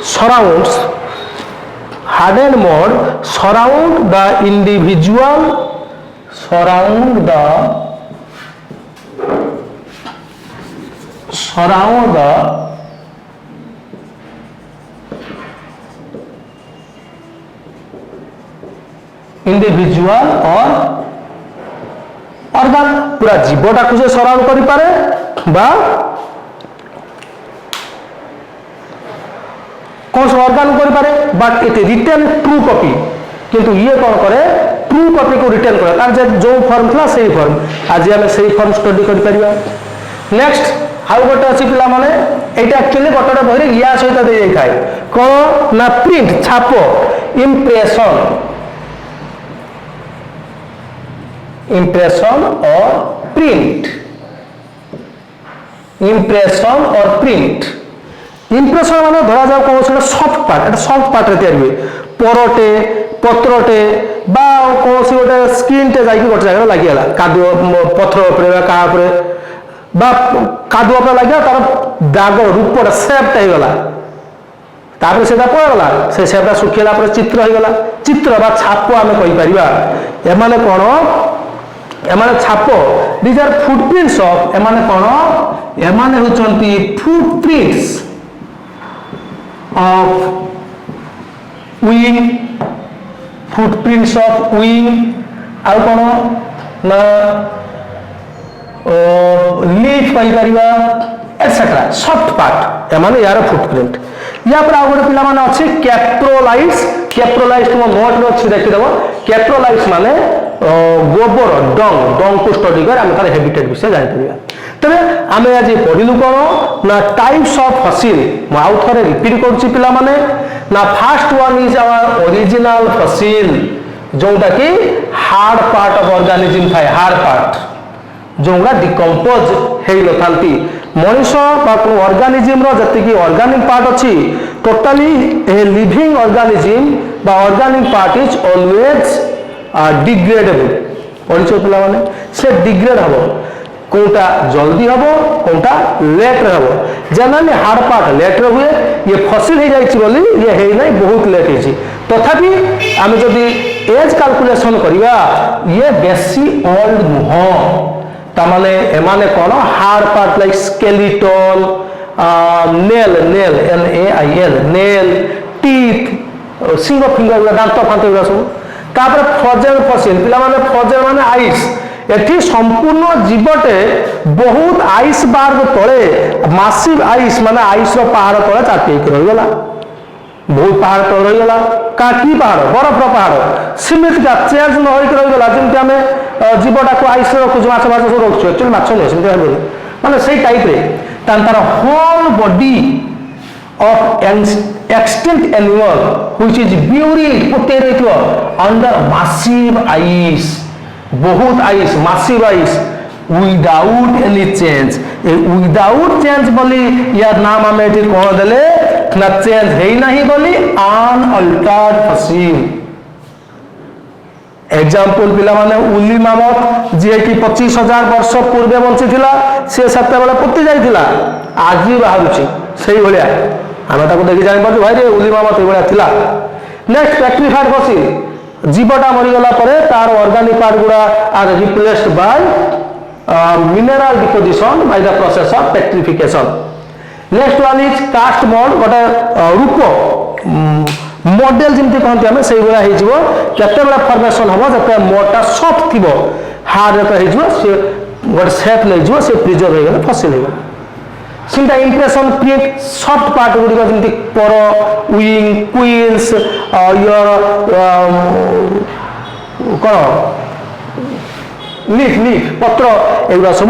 surrounds hardened mold surround the individual individual और ऑर्गन पूरा जीवटा को से सराउंड करि पारे बा कौन सा ऑर्गन कर पारे but it return true copy किंतु ये कौन करे ट्रू कॉपी को रिटर्न करे तार जो फॉर्म था सही फॉर्म आज आम सही फॉर्म स्टडी कर परिबा नेक्स्ट आउ गोटे अच्छी पिला माने एटा एक्चुअली गोटे बही या सहित दे जाए कौन ना प्रिंट छाप इम्प्रेशन और प्रिंट इम्प्रेशन माने धरा जाओ कौन से सफ्ट पार्ट तैयारी हुए परटे पत्रटे बा कौन सी गोटे स्क्रीन टे जाकि गोटे जगह लगिगला कादुआ पथर उपर बा कादुआ पर लगे तार दाग रूपटा सेपटा होगला तापर से पड़गला से सेपटा सुखीला पर चित्र होगला चित्र बा छाप आम कहीपर एमाने कौन एमाने छाप दिज आर फुटप्रिंट्स ऑफ एमाने कौन एमाने होचंती footprints of wing footprints of wing आउ कौन ना लीफ कहीपर एटसेट्रा सफ्ट पार्ट एमाने यार फुटप्रिंट या पर आउ गोटे पिला माने अछि कैप्रोलाइट्स तुम नोट रे अछि देखि देबो कैप्रोलाइट्स माने गोबर डंग को स्टडी कर हम तार हैबिटेट विषय जानि परिबा तबे आमे आज पढिलु कोन ना टाइप्स ऑफ फसिल म आउ थरे रिपीट करछि पिला माने ना first one is our original fossil जोटा कि हार्ड पार्ट ऑफ ऑर्गेनिज्म थाए हार्ड पार्ट जोगा डिकम्पोज हेई नथांती मनुष्य बा को ऑर्गेनिज्म रो जति कि ऑर्गेनिक पार्ट अछि टोटली ए लिविंग ऑर्गेनिज्म बा organic part is always degradable पढिछो पिला माने से डिग्रेड हबो कोटा जल्दी हबो कोटा लेट रे हबो जनरली हार्ड पार्ट लेट रे हुए ये फसिल हे जाइछि बोली ये हे नै बहुत लेट हेछि तथापि आमे जदि एज कैलकुलेशन करिवा ये बेसी ओल्ड नुह ता माने एमाने कोन hard part like skeleton nail NAIL nail teeth single finger दांत फांत सब तापर फ्रोजेन फसिल पिला माने फ्रोजेन माने आइस एठी संपूर्ण जीवटे बहुत आइस बार्ग तले मासिव आइस माने आइस रो पहाड़ तले चाटी रही गला बहुत पहाड़ तले रही गला का की पहाड़ बरफ रो पहाड़ सीमित का चेंज न होई रही गला जेंति हमें जीवटा को आइस रो कुछ माछ माछ सब रखछु एक्चुअली माछ नै सेंति हेबो माने सेई टाइप रे तार whole body of extinct animal which is buried put under massive ice बहुत ice massive ice without any change without change बोली यार नाम हमें ठीक कौन दले ना चेंज है ही नहीं बोली unaltered fossil एग्जांपल पिला माने उली मामत जे कि 25,000 वर्ष पूर्वे बंची थिला से सत्ते बेला पुत्ती जाइथिला आज भी बाहरुची सही भलिया आमे ताको देखि जानि पड़छ भाई रे उली मामत ए भलिया थिला नेक्स्ट पेट्रिफाइड फसिल जीवटा मरि गला परे तार ऑर्गेनिक पार्ट गुडा are replaced by mineral deposition by the process of petrification next one is cast mould गोटे रूप मॉडल जिमती कहते हैं से भाया हो केते बड़ा फॉर्मेशन हम जब मोटा सॉफ्ट थी हार्ड जब हो गोटे सेप नहीं से प्रिजर्व हो गले फसिल हो सेटा इंप्रेशन प्रिंट सॉफ्ट पार्ट गुड़िक जमी पर विंग क्विल्स योर कौन लीफ लीफ पत्र एगुड़ा सब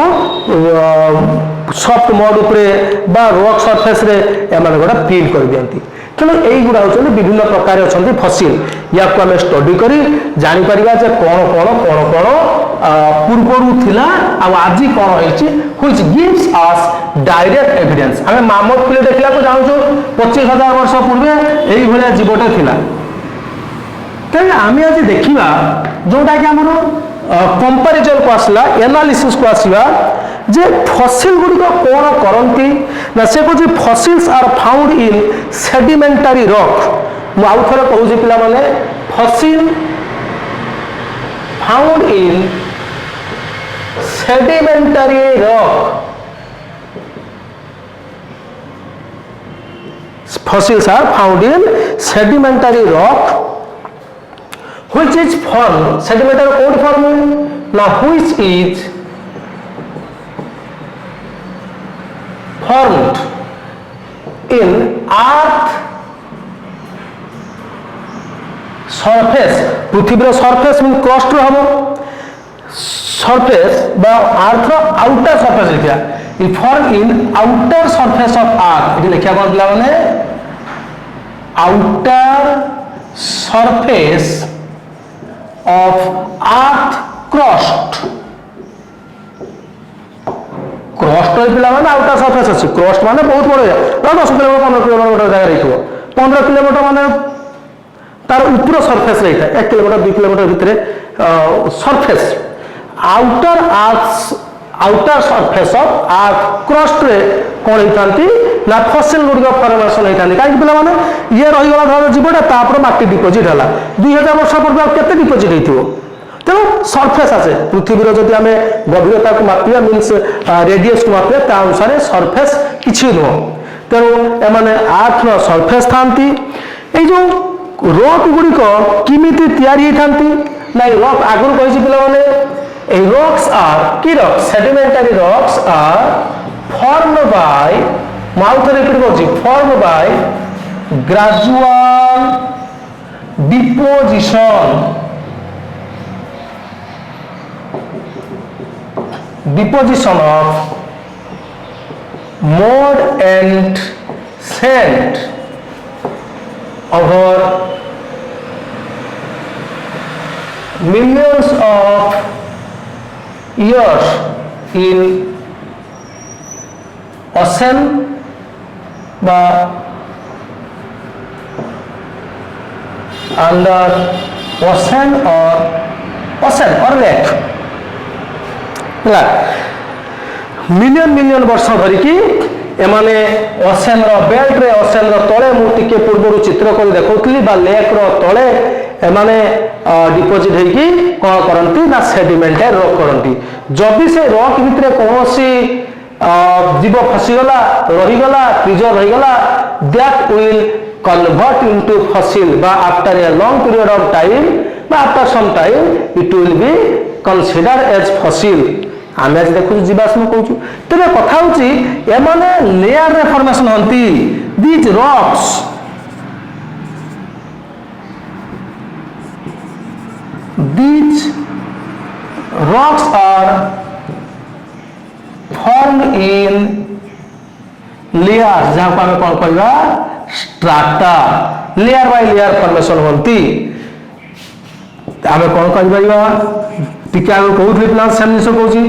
सॉफ्ट मोड उपरे बा रॉक सरफेस रे एमाने गोटा प्रिंट कर दियंती तेणु यहीगुड़ा होती विभिन्न प्रकार अच्छा फसिल या आम स्टडी कर जापर जे कौन कौन कौन कौन पूर्वर थिला आज कौन which gives us direct evidence आम मामथ फिल्म देखा चाहूँ 25,000 वर्ष पूर्वे यही भाया जीवटे थिला तेज आम आज देखा जोटा कि आम कंपारिजन को आसला एनालिसिस को आसवा जे फसिल गुड़िक कौन करती ना से कह fossils are found in sedimentary rock मु आउ थे कहूँ पिला माने fossil found in sedimentary rock fossils are found in sedimentary rock which is formed sedimentary code form now which is formed in earth surface Prithvi surface mean crust हम सरफेस बा अर्थ आउटर सरफेस लिखा इ form in outer surface of earth ये लिखा कौन पिला माने outer surface of earth crust crust पिला माने आउटर सरफेस अछि क्रस्ट माने बहुत बड़ है 10 किलोमीटर 15 किलोमीटर जगह रहितो 15 किलोमीटर माने तार ऊपर सरफेस रही था 1 किलोमीटर 2 किलोमीटर भितर surface outer surface of earth crust रे कौन होती ना फसिल गुड़िक फॉर्मेशन होता है कहीं पे ये रहीगला धर जीवटा तापर माटी डिपोजिट है 2000 वर्ष पूर्व केते डिपोजिट होइथिबो तेणु सरफेस आसे पृथ्वीर जदि आम गभीरता को मापिया मीन्स रेडियस को मापिया ता अनुसार सरफेस किछि नुह तेणु एमाने अर्थ रो सरफेस थांती ए जो रॉक गुड़िक किमिति तैयारी थांती ना रॉक आगुर कहिछि पिला माने ए रॉक्स आर की rock sedimentary rocks are formed by mouth repeat करछि formed by gradual deposition of mud and sand over millions of years in ocean বা under ocean or lake ହେଲା मिलियन वर्ष धरिकी एमाने ओसेन रो बेल्ट रे ओसेन रो तळे मु टिके पूर्वरु चित्र कर देखौतली बा लेक रो तळे एमाने डिपोजिट हेकी कोन करंती ना सेडिमेंट रॉक करंती जदि से रॉक भितरे कोनोसी जीव फसीगला रहीगला प्रिजर्व रहीगला that will convert into fossil বা after a long period of time বা after some time it will be considered as fossil ଆମେ ଆଜି ଦେଖୁଛୁ ଜୀବାଶ୍ମ କହୁଛୁ ତେବେ କଥା ହେଉଛି ଏମାନେ ଲେୟାରରେ formation ହନ୍ତି these rocks are formed in layers ଯାହାକୁ ଆମେ କ'ଣ କହିବା strata layer by layer formation ହନ୍ତି ଆମେ କ'ଣ କହିପାରିବା ଟିକେ ଆଗ କହୁଥିଲି ପିଲା ସେମ୍ ଜିନିଷ କହୁଛି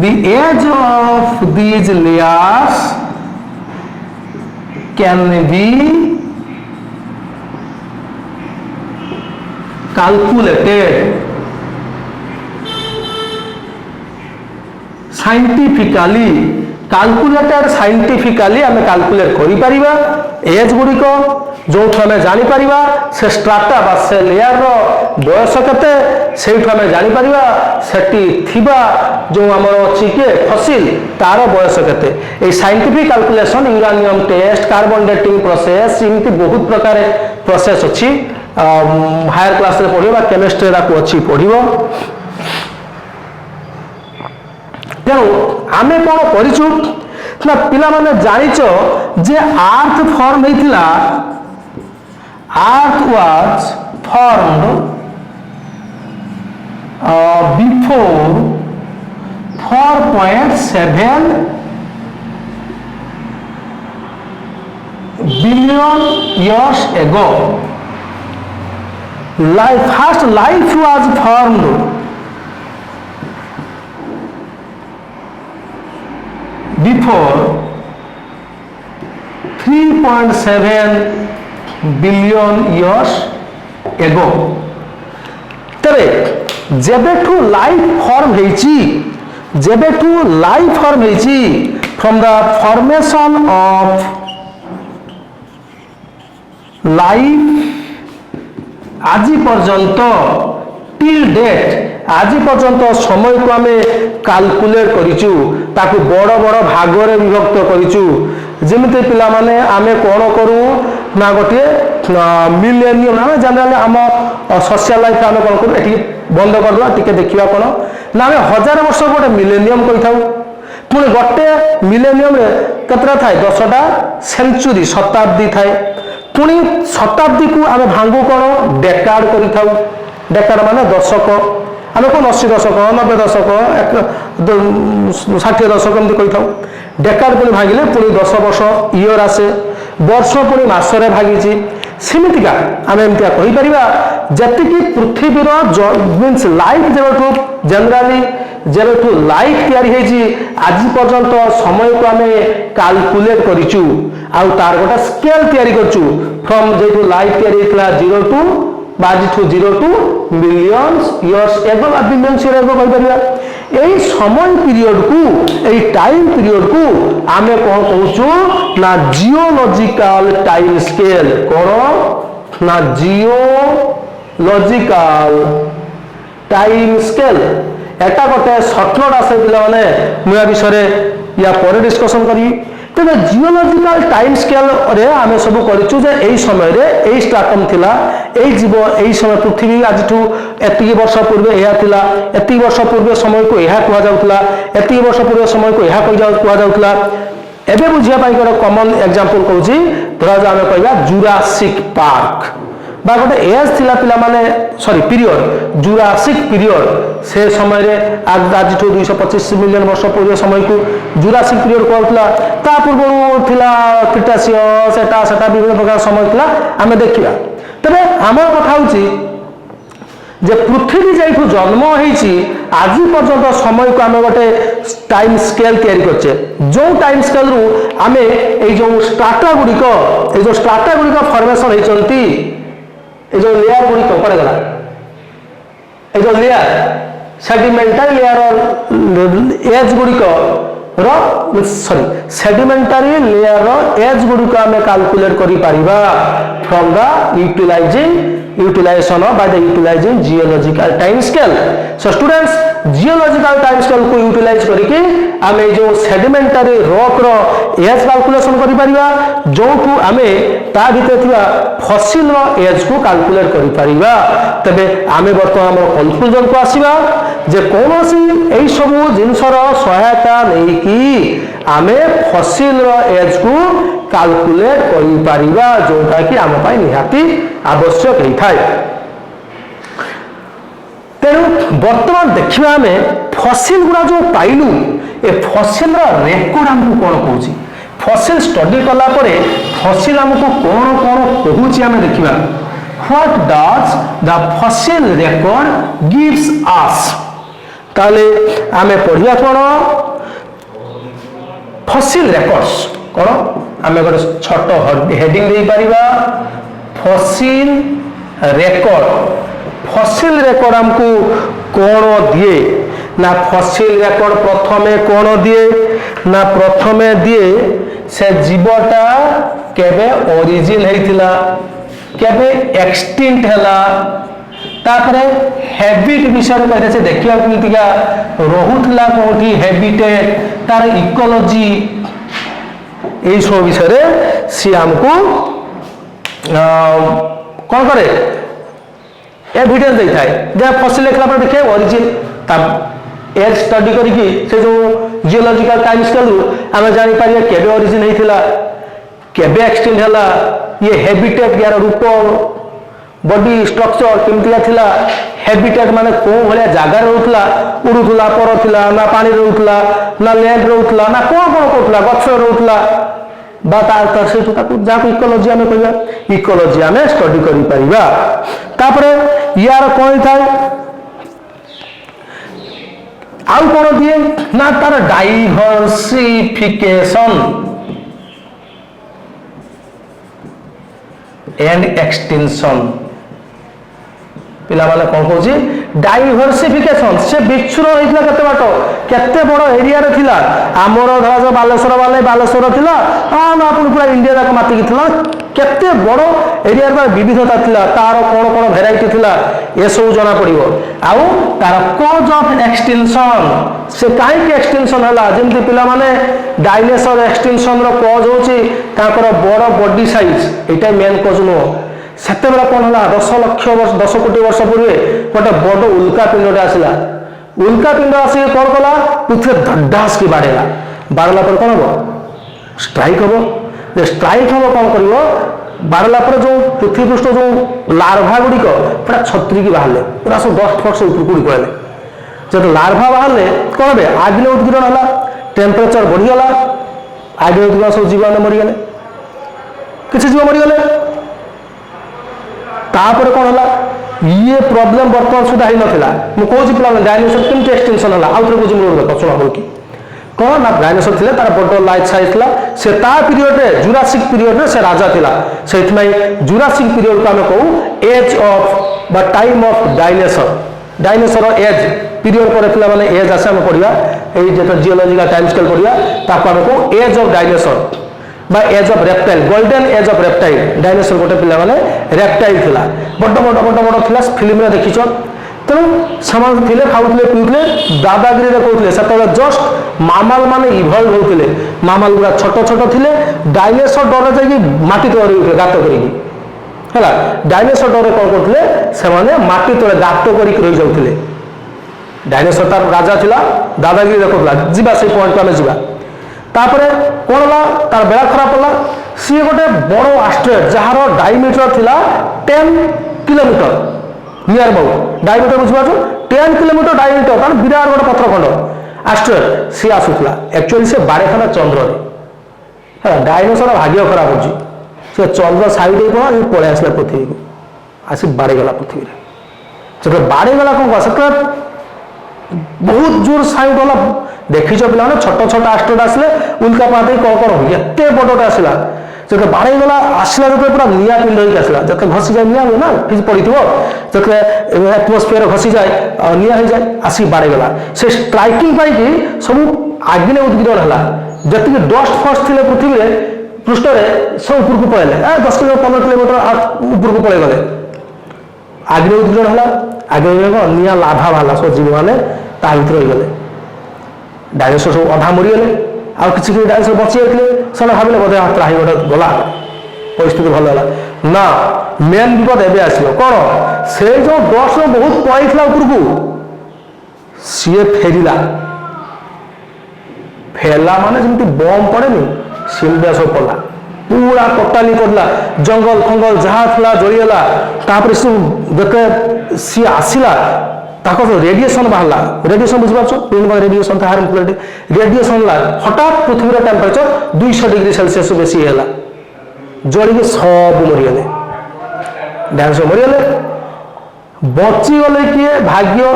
the age of these layers can be calculated scientifically ଆମେ calculate କରିପାରିବା ଏଜ୍ ଗୁଡ଼ିକ ଯୋଉଠୁ ଆମେ ଜାଣିପାରିବା ସେ ଷ୍ଟ୍ରାଟା ବା ସେ ଲେୟାରର ବୟସ କେତେ ସେଇଠୁ ଆମେ ଜାଣିପାରିବା ସେଠି ଥିବା ଯେଉଁ ଆମର ଅଛି କିଏ ଫସିଲ ତାର ବୟସ କେତେ এই scientific calculation uranium test carbon dating process ଏମିତି ବହୁତ ପ୍ରକାର ପ୍ରୋସେସ୍ ଅଛି ହାୟର କ୍ଲାସରେ ପଢ଼ିବ ବା କେମିଷ୍ଟ୍ରି ତାକୁ ଅଛି ପଢ଼ିବ ତେଣୁ ଆମେ କ'ଣ କରିଛୁ ନା ପିଲାମାନେ ଜାଣିଛ ଯେ ଆର୍ଥ ଫର୍ମ ହେଇଥିଲା Earth was formed before 4.7 billion years ago. First life was formed before 3.7 billion years ago. तबे जेबेठू लाइफ फॉर्म हेची from the formation of life आज पर्यंत टिल डेट आज पर्यंत समय को आमे कैलकुलेट करिचु ताकू बड़ बड़ भागरे विभक्त करिचु जेमिते पिला माने आमे कोन करू ना गोटे मिलेनियम आमे जनरली आम सोशल लाइफ आमे कोन करू एठी बंद करदवा टिके देखिबा कोन ना आमे 1000 वर्ष गोटे मिलेनियम कहि थाउ पुणी गोटे मिलेनियम रे केतरा थाए 10टा सेंचुरी शताब्दी थाए पुणी शताब्दी को आमे भांगू कोन डेकाड करि थाउ डेकाड माने दशक आमे कोन 80 दशक 90 दशक 60 दशक एमती कहि थाउ डेकाड पुणी भागिले पुणी 10 वर्ष इयर आसे वर्ष पुणी मासरे भागिची सेमितिका आमे एमतिया कहि परिबा जतिकी पृथ्वीर मीन्स लाइफ जेबेठू जनरली जेबेठू लाइफ तयारी हेची आज पर्यंत समय को आमे कैलकुलेट करिचु आउ तार गोटा स्केल तयारी करचु फ्रॉम जेठू लाइफ तयारी हेतला 0 टू बाजिठू 0 टू मिलियंस इयर्स एगो बा बिलियंस इयर एगो कहि परिबा এই সময় পিরিয়ড কু এই টাইম পিরিয়ড কু আমি কোন কହୁଛୁ না জিওলজিক্যাল টাইম স্কেল কোন না জিওলজিক্যাল টাইম স্কেল এটা গোটে শর্টনোট আছে পিলা মানে মুয়া বিষয়ে ইয়া পরে ডিসকাশন করি তবে জিওলজিক্যাল টাইম স্কেল রে আমি সব করিছু যে এই সময় রে এই স্ট্রাটাম থিলা এই জীব এই সময় পৃথিবী আজঠু এতিকি বর্ষ পূর্বে এহা থিলা এতিকি বর্ষ পূর্বে সময় কো এহা কুয়া যাউতলা এতিকি বর্ষ পূর্বে সময় কো এহা কুয়া যাউতলা এবে বুঝিয়া পাই ଗୋଟେ কমন एग्जांपल कहूची ধরা যা আমি কইবা জুরাসিক পার্ক বা গোটে এজ থিলা পিলা মানে সরি পিরিয়ড জুরাসিক পিরিয়ড से समय रे आज 225 मिलियन वर्ष पूर्व समय को जुरासिक पीरियड कहला ता पूर्व थिला क्रिटासियस सेटा विभिन्न प्रकार समय थिला आमे देखिबा तबे हमर कथा होची जे पृथ्वी जाइठु जन्म हेची आज पर्यंत समय को आमे गोटे टाइम स्केल तयारी करछे जो टाइम स्केल रु आमे ए जो स्ट्राटा गुडिको फॉर्मेशन हेचंती ए जो लेयर गुडिको पड़े गला ए जो लेयर सेडिमेंटरी लेयर एज गुडिक सेडिमेंटरी लेयर एज गुडिक आमे कैलकुलेट करि परिबा from the utilization by the utilizing geological time scale. So students, geological time scale को यूटिलाइज करके आम जो सेडिमेंटारी रॉक रो एज कैलकुलेशन करि परिबा जो ठू आमे ता भितर थिबा फसिल रो एज को कैलकुलेट करि परिबा। तबे आमे वर्तमान हमर कंक्लूजन को आसीबा जे कोनोसी एई सब जिंसर सहायता नै कि आमे फसिल रो एज को कैलकुलेट करि परिबा जोटा कि आम पई निहाती आवश्यक हे थाए। तेणु बर्तमान देखा आम फसिल गुड़ा जो पाइलु ए फसिल रेकर्ड आमको कौन कहूँ फसिल स्टडी कला परे फसिल आमको कौन कौन कहूँ आम देखा व्हाट डज द फसिल रेकर्ड गिव्स अस ताले आम पढ़िया कौन फसिल रेकर्ड्स कौन आम गोटे छोट हेडिंग दे पारिबा फसिल रेकर्ड। फसिल रेकर्ड हमको कौन दिए ना फसिल रेकर्ड प्रथमे कौन दिए ना प्रथमे दिए से जीवटा केबे ओरिजिन हेतिला केबे एक्सटिंक्ट हैला तापरे हैबिट विषय में कहते से देखिया मिलतिका रहुतला कोठी हैबिटेट तार इकोलॉजी एई सब विषय रे सी हमको कौन करे एविडेंस दे थाए जहाँ फसिल देखला पर देखिए ओरिजिन तब एज स्टडी करिकी से जो जियोलॉजिकल टाइम स्केल आम जानि पारिया केबे ओरिजिन हेतिला केबे एक्सटेंड हैला ये हैबिटेट यार रूप बॉडी स्ट्रक्चर केमतिया थिला हैबिटेट माने को भलिया जागा रहउतला उडुतला परथिला ना पानी रहउतला ना लैंड रहउतला ना कोन कोन करतला गछ रहउतला बा तार से जा इकोलॉजी आम कह इकोलॉजी आम स्टडी करि परिबा। तापरे यार कौन था आउ कौन दिए ना तार डाइवर्सिफिकेशन एंड एक्सटेंशन पिला माने कौन कहूँ डाइवर्सिफिकेशन से बिच्छुर होइतला केते बाट केते बड़ एरिया रे थिला आमर धरा जो बालेश्वर वाले बालेश्वर थिला आ ना अपन पूरा इंडिया जाक माति थिला केते बड़ एरिया रे विविधता थिला तार कोन कोन वेराइटी थिला ए सब जना पड़िबो आउ तार कॉज ऑफ एक्सटेंशन से काहे के एक्सटेंशन हला जेमति पिला माने डायनासोर एक्सटेंशन रो कॉज होची ताकर बड़ बॉडी साइज एटा मेन कॉज नो सेते बेला कोन हला 10 लाख वर्ष 10 कोटी वर्ष पूर्वे गोटे बड़ उल्का पिंडटे आसिला उल्का पिंड आसी कौन कला पृथ्वी धड्डास की बाड़ेला बाड़ला पर कौन हम स्ट्राइक हम स्ट्राइक हम कौन कर बाड़ला पर जो पृथ्वी पृष्ठ जो लार्भा गुड़िक पूरा छत्री की बाहर पूरा सब 10 फुट से ऊपर पड़े जब लार्भा बाहर कौन हे आग्नेय उद्गीरण है टेम्परेचर बढ़ीगला आग्नेय उद्गीरण सब जीवन मरीगले किसी जीव मरीगले तापर कौन है ये प्रॉब्लम बर्तमान सुधा ही नथिला मु कहूँ पिला डायनासोर केमती एक्सटेंशन है आउ थे बुझी देख शुण बोल कि कौन ना डायनासोर थे तार बड़ लाइफ साइज था से ता पीरियड रे जुरासिक पीरियड रे से राजा थिला से जुरासिक पीरियड को आम कहू एज ऑफ बा time of dinosaur dinosaur age period पर पिला माने एज आसे हम पढ़िया एई जेतो जियोलॉजिकल टाइम स्केल पढ़िया ताको आम कहू एज ऑफ डायनासोर बा age of reptile golden age of reptile dinosaur गोटे पिला माने रेप्टाइल थिला बड़ बड़ बड़ बड़ थिला फिल्म रे देखिछ तेणु समाज थिले खाउथले पिउथले दादागिरी रे कहउथले सतले जस्ट मामाल माने इवॉल्व होउथले मामाल गुडा छोट छोट थिले डायनासोर डर जाई माटी तोरी उठे गात करिकी हला डायनासोर डर कोन करथले से माने माटी तोरे गात करिकी रहि जाउथले डायनासोर तार राजा थिला दादागिरी देखउथला जिबा से पॉइंट पे जिबा तापरे कौन ला तार बेला खराब होला सी गोटे बड़ एस्ट्रॉइड जार डायमीटर थिला 10 किलोमीटर नियर अबाउट डायमीटर बुझ पाछो 10 किलोमीटर डायमीटर तार विराट गोटे पत्र खंड एस्ट्रॉइड सी आसुथला एक्चुअली से बाड़ेखाना चंद्र रे है डायनासोर भाग्य खराब होची से चंद्र साइड को ये पळे आसला पृथ्वी को आसी बाड़े गला पृथ्वी रे जब बाड़े गला कोन सकर बहुत जोर साइड वाला देखिछ पिला छोट छोट एस्ट्रॉइड आसले उल्का पाते कौन कौन हो एते बड़टा आसला जब बाड़े गला आसला जब पूरा निया पिंड होई आसला जब घसी जाए निया हो ना फिर पड़िथिबो जब एटमॉस्फेयर घसी जाए निया हो जाए आसी बाड़े गला से स्ट्राइकिंग पाई कि सब आग्नेय उद्गीरण हला जति डस्ट फस्ट थिले पृथ्वी रे पृष्ठ रे सब ऊपर को पळेले 10 किलोमीटर 15 किलोमीटर ऊपर को पळे गले आग्नेय उद्गीरण हला आग्नेय निया लाभा वाला सब जीव माने ता भितर रहीगले डायनासोर सब अधा मरीगले आउ किसी डायनासोर बची जाते से भाविले बोधे त्राही गोटे गला परिस्थिति भल है ना मेन विपद एवं आसो कौन से जो डस्ट बहुत पड़ा उपरको सी फेरला फेरला माने जमी बम पड़ेनि सीमिया सब पड़ा पूरा टोटाली पड़ा जंगल फंगल जहाँ था जलीगला तापर देखे सी आसला रेडिएशन बाहर रेडिएशन बुझीपार रेडिएशन था हार्मफुल रेडिएशन हठात पृथ्वी टेम्परेचर 200 डिग्री सेल्सियस बेसी है जलिक सब मरीगले डायनासोर मरीगले बचीगले किए भाग्य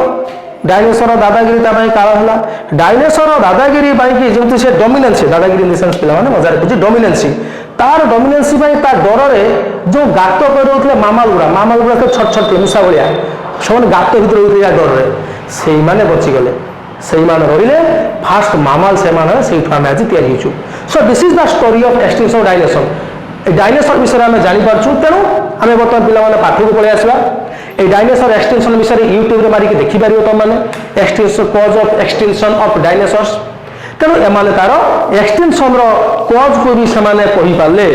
डायनासोर दादागिरी काल है डायनासोर दादागिरी जमी से डोमिनेंसी दादागिरी इन सेंस पे मजा बुझे डोमिनेंसी तार डोमिनेंसी डर जो गात कर मामाल गुड़ा तो छट छट मूषा भाया सब गात भर डर से बचीगले से रही फास्ट मामाल से आम आज या so this is the story of extinction of dinosaur dinosaur विषय में जापारु तेणु आम बर्तमान पिला पाठ को पलि आसवा ए डायनासोर एक्सटिंक्शन विषय यूट्यूब मारिक देखिपार तुम मैंने extinction cause of extinction of dinosaurs तेणु एमाने तार एक्सटिंक्शन कॉज को भी से कही पारे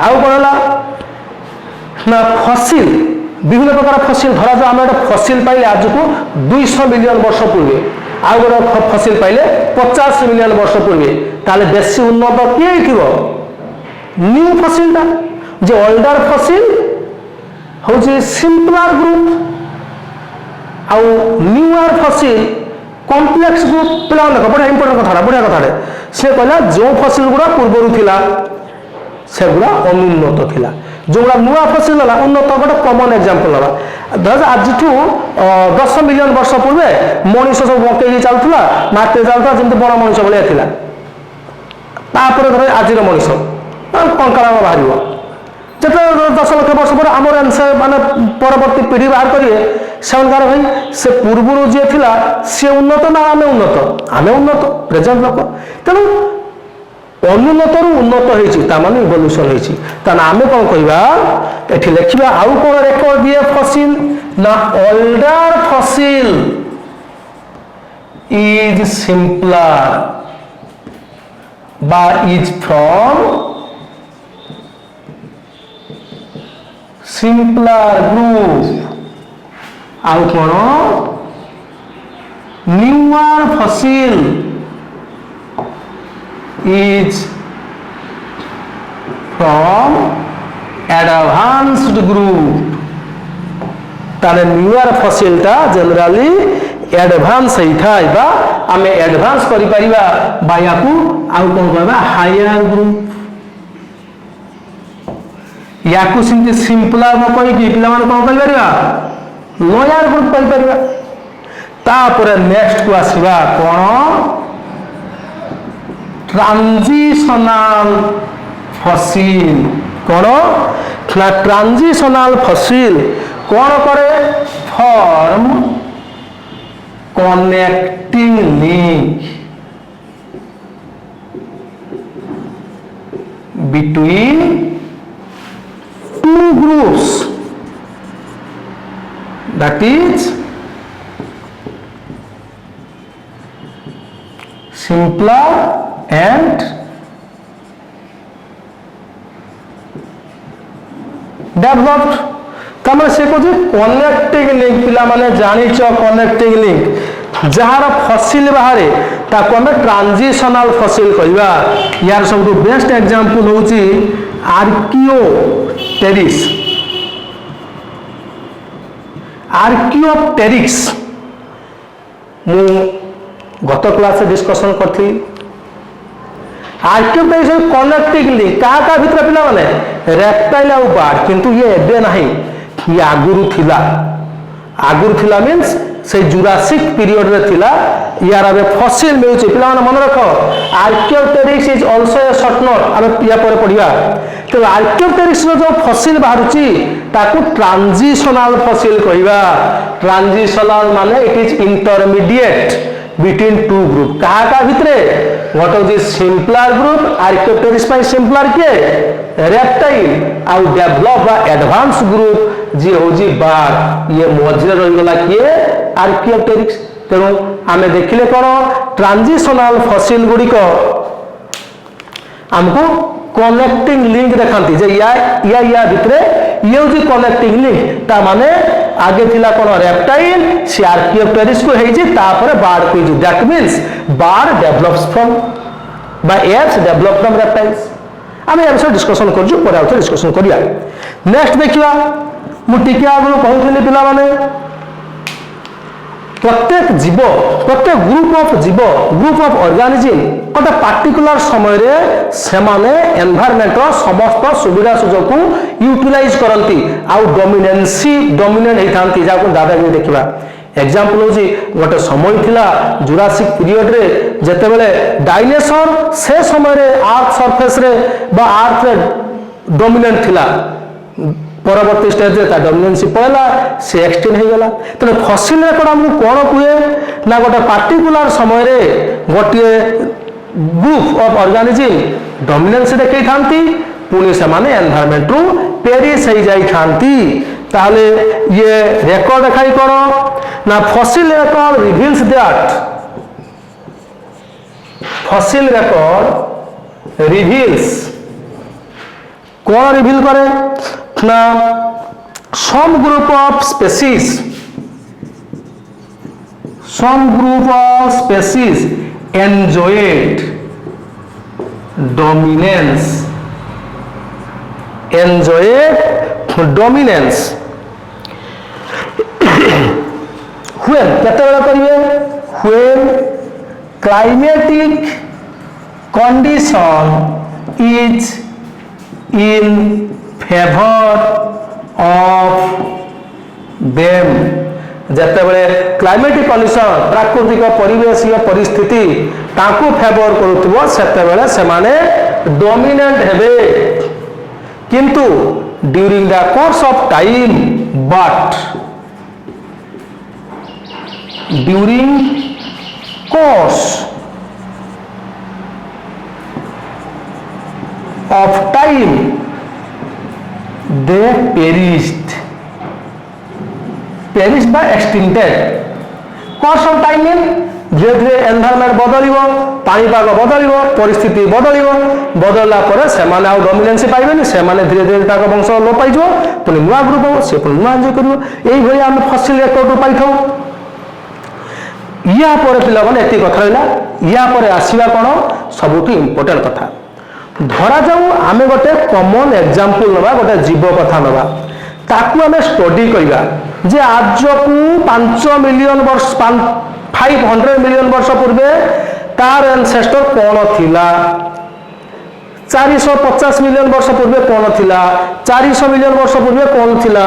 आउ कौन ना फसिल विभिन्न प्रकार फसिल धरा जो आम गोटे फसिल पाइले आज को 200 मिलियन वर्ष पूर्वे आउ गोटे फसिल पाइले 50 मिलियन वर्ष पूर्वे ताले बेसी उन्नत किए थी न्यू फसिलटा जो ओल्डर फसिल हूँ सिंपलर ग्रुप आउ न्यूआर फसिल कॉम्प्लेक्स ग्रुप पिला बढ़िया इंपोर्टेंट कथा बढ़िया कथा से कहला जो फसिल गुड़ा पूर्वर थिला से गुड़ा अनुन्नत थिला जो गुड़ा नुआ फसिल है उन्नत गोटे कमन एग्जांपल है आज 10 मिलियन वर्ष पूर्वे मनीष सब बंकई चलता माटी चलता जमी बड़ मनीष भाया थिला तापर धर आज मनीष कंकाल बाहर जिते 10 लाख वर्ष पर आम माने परवर्ती पीढ़ी बाहर करेंगे से भाई से पूर्वर जी थिला सी उन्नत ना आम उन्नत प्रेजेंट लोक तेणु अनुन्नत उन्नत होने इवोल्यूशन होने आम कौन कहवा ये लिखा आउ कौन रेकर्ड दिए फसिल ना ओल्डर फसिल इज सिंपलर बा इज फ्रॉम सिंपलर ग्रुप आउ कौन न्यूआर फसिल is from advanced group ताले न्यूआर फसिलटा जनरली एडवांस होता है आम एडवांस करि परिबा बाया को आउ कोन कहबा हायर ग्रुप या को सिंपल सिंपलर न कहि कि पिला मान कोन कहि परिबा लोअर ग्रुप कहि परिबा तापर नेक्स्ट को आसीबा कोन ट्रांजिशनल फसिल कौन ना ट्रांजिशनल फसिल कौन करे form connecting link between two groups that is simpler and developed तमने से कह कनेक्टिंग लिंक पिला माने जानिच कनेक्टिंग लिंक जार फसिल बाहर ताको आम ट्रांजिशनल फसिल कहवा यार सब बेस्ट एग्जांपल होची आर्कियोप्टेरिक्स आर्कियोप्टेरिक्स मु गत क्लास डिस्कशन करथी आर्कियोप्टेरिक्स कनेक्टिंग लिंक क्या भितर पिला माने रेप्टाइल आउ बर्ड किंतु ये एबे नहीं ये आगुरु थिला मीन्स से जुरासिक पीरियड रे थिला यार अबे फसिल मिलुची पिला माने मन रखो archaeopteryx is also a short note आबे या पर पढिया तो आर्कियोप्टेरिक्स रो जो फसिल बाहरुची ताकू ट्रांजिशनल फसिल कहवा ट्रांजिशनल माने it is intermediate between two group कहा भितरे what is simpler group Archaeopteryx pi simpler के रेप्टाइल आउ डेवलप बा एडवांस ग्रुप जे होजी बार ये मझे रही गला किए आर्कियोप्टेरिक्स तेणु आम देखिले कौन ट्रांजिशनल फसिल गुड़िक आमको कनेक्टिंग लिंक देखाती जे या भितर ये हूँ कनेक्टिंग लिंक ता माने आगे थिला कौन रेप्टाइल सी आर्कियोप्टेरिस को हेजी तापर बार्ड को हेजी that means bird develops from बा एप्स डेवलप फ्रॉम रेप्टाइल्स आम ए विषय डिस्कशन करजु पर आउ डिस्कशन करिया नेक्स्ट देखिया मु टिके आगु कहउथली पिला माने प्रत्येक जीव प्रत्येक ग्रुप ऑफ जीव ग्रुप ऑफ ऑर्गेनिज्म गोटे पार्टिकुलर समय रे सेमाने एनवायरनमेंट समस्त सुविधा सुजोग को यूटिलाइज करती आउ डोमिनेंट होती जहाँ दादागिरी देखा एग्जांपल होची गोटे समय थिला जुरासिक पीरियड रे जेतेबेले डायनासोर से समय रे अर्थ सरफेस रे बा अर्थ रे डोमिनेंट थिला परवर्ती स्टेज रे ता डोमिनेंसी पळला से एक्सटेंड हो गला तने फसिल रेकर्ड हमकु कोन कुए ना गोटे पार्टिकुलर समय रे गोटे ग्रुप ऑफ ऑर्गेनिज्म डोमिनेंस देखै थांती पुनी से माने एनवायरनमेंट रु पेरिस हो जाई थांती ताले ये रेकॉर्ड देखाई कोन ना फसिल रेकॉर्ड रिवील्स दैट फसिल रेकॉर्ड रिवील्स कौन रिवील करे ना some group of species enjoyed dominance when केतेबेला करिवे when climatic condition is in favor of them जेतेबेले क्लाइमेटिक कंडीशन प्राकृतिक परिवेशीय परिस्थिति ताकू फेवर करुथिबो सेतेबेले सेमाने डोमिनेंट हेबे किंतु during the course of time but during course of time they perished by extincted course of time in धीरे धीरे एनवायरनमेंट बदलिबो पानीपाग बदलिबो परिस्थिति बदलला परे सेमाने आ डोमिनेंसी पाइबेनी सेमाने धीरे धीरे ताको वंश लोप पाइजो पुनी नुआ ग्रुप हो से पुनी नुआ एंजॉय करिवो एई भई हम फसिल रेकॉर्ड पाइथौ या परे पिला माने एति कथा हइला या परे आसीबा कोन सबुठी इंपोर्टेंट कथा धरा जाऊ आमे गोटे कॉमन एग्जांपल नबा गोटे जीव कथा नबा ताकू आमे स्टडी करिबा जे आज को 5 मिलियन वर्ष 500 मिलियन वर्ष पूर्वे तार एंसेस्टर कौन थिला 450 मिलियन वर्ष पूर्वे कौन थिला 400 मिलियन वर्ष पूर्वे कौन थिला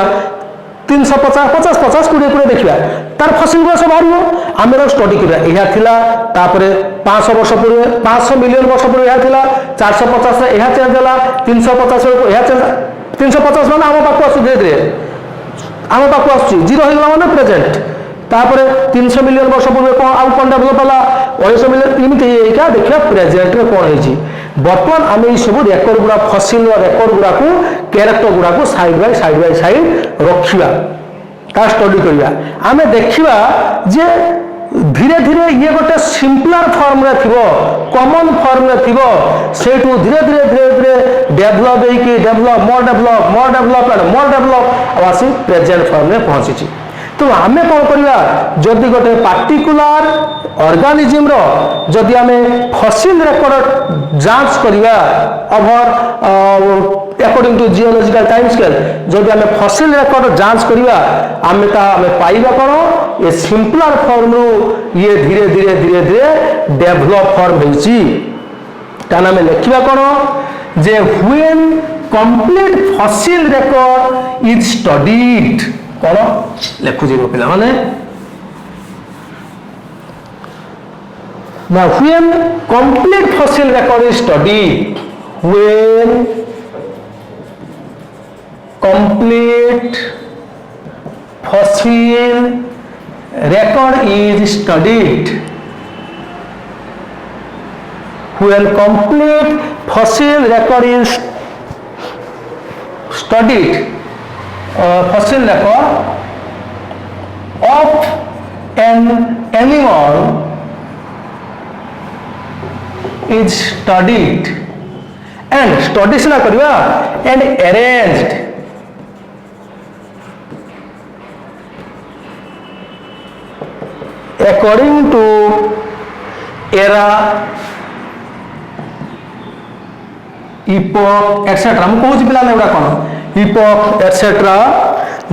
350 50 50 कोड़े कोड़े देखिबा तार फसिल गुला सब बाहरियो आमे स्टडी करिबा एहा थिला तापरे 500 वर्ष पूर्वे 500 मिलियन वर्ष पूर्वे एहा थिला 450 रे एहा चेंज होला 350 रे एहा चेंज 350 माने आम पाखु आसु धीरे धीरे आम पाखु आसु जीरो होइला माने प्रेजेंट तापरे 300 मिलियन वर्ष पूर्वे कोन आउ कोन डेवलप होला 250 मिलियन इमिति एका देखिया प्रेजेंट रे कोन होइची बर्तमान आमे ई सब रेकॉर्ड गुडा फसिल रेकॉर्ड गुडा को कैरेक्टर गुडा को साइड बाय साइड रखिबा ता स्टडी करिया आमे देखिबा जे धीरे धीरे ये गोटे सिंपलर फॉर्म रे थिबो कॉमन फॉर्म रे थिबो सेटू धीरे धीरे डेवलप होइकी डेवलप एंड आसी प्रेजेंट फॉर्म रे पहुंची तो आमे कौन करिया जदि गोटे पार्टिकुलर ऑर्गेनिज्म रो जदि आमे फसिल रेकॉर्ड जांच करिया over according to geological time scale जदि आमे फसिल रेकॉर्ड जांच करिया आमे पाइबा कोन ए सिंपलर फॉर्म रो ये धीरे धीरे डेवलप फॉर्म होइची ताना में लिखिबा कोन जे व्हेन कंप्लीट फसिल रेकॉर्ड इज स्टडीड कौन लिखुजी पिला माने now when complete fossil record is studied when complete fossil record is studied when complete fossil record is studied fossil record of an animal is studied and study Cina करिवा and arranged according to era, epoch etc. ମୁଁ କହୁଛି ପିଲାମାନେ ଏଗୁଡ଼ା କ'ଣ epoch etc.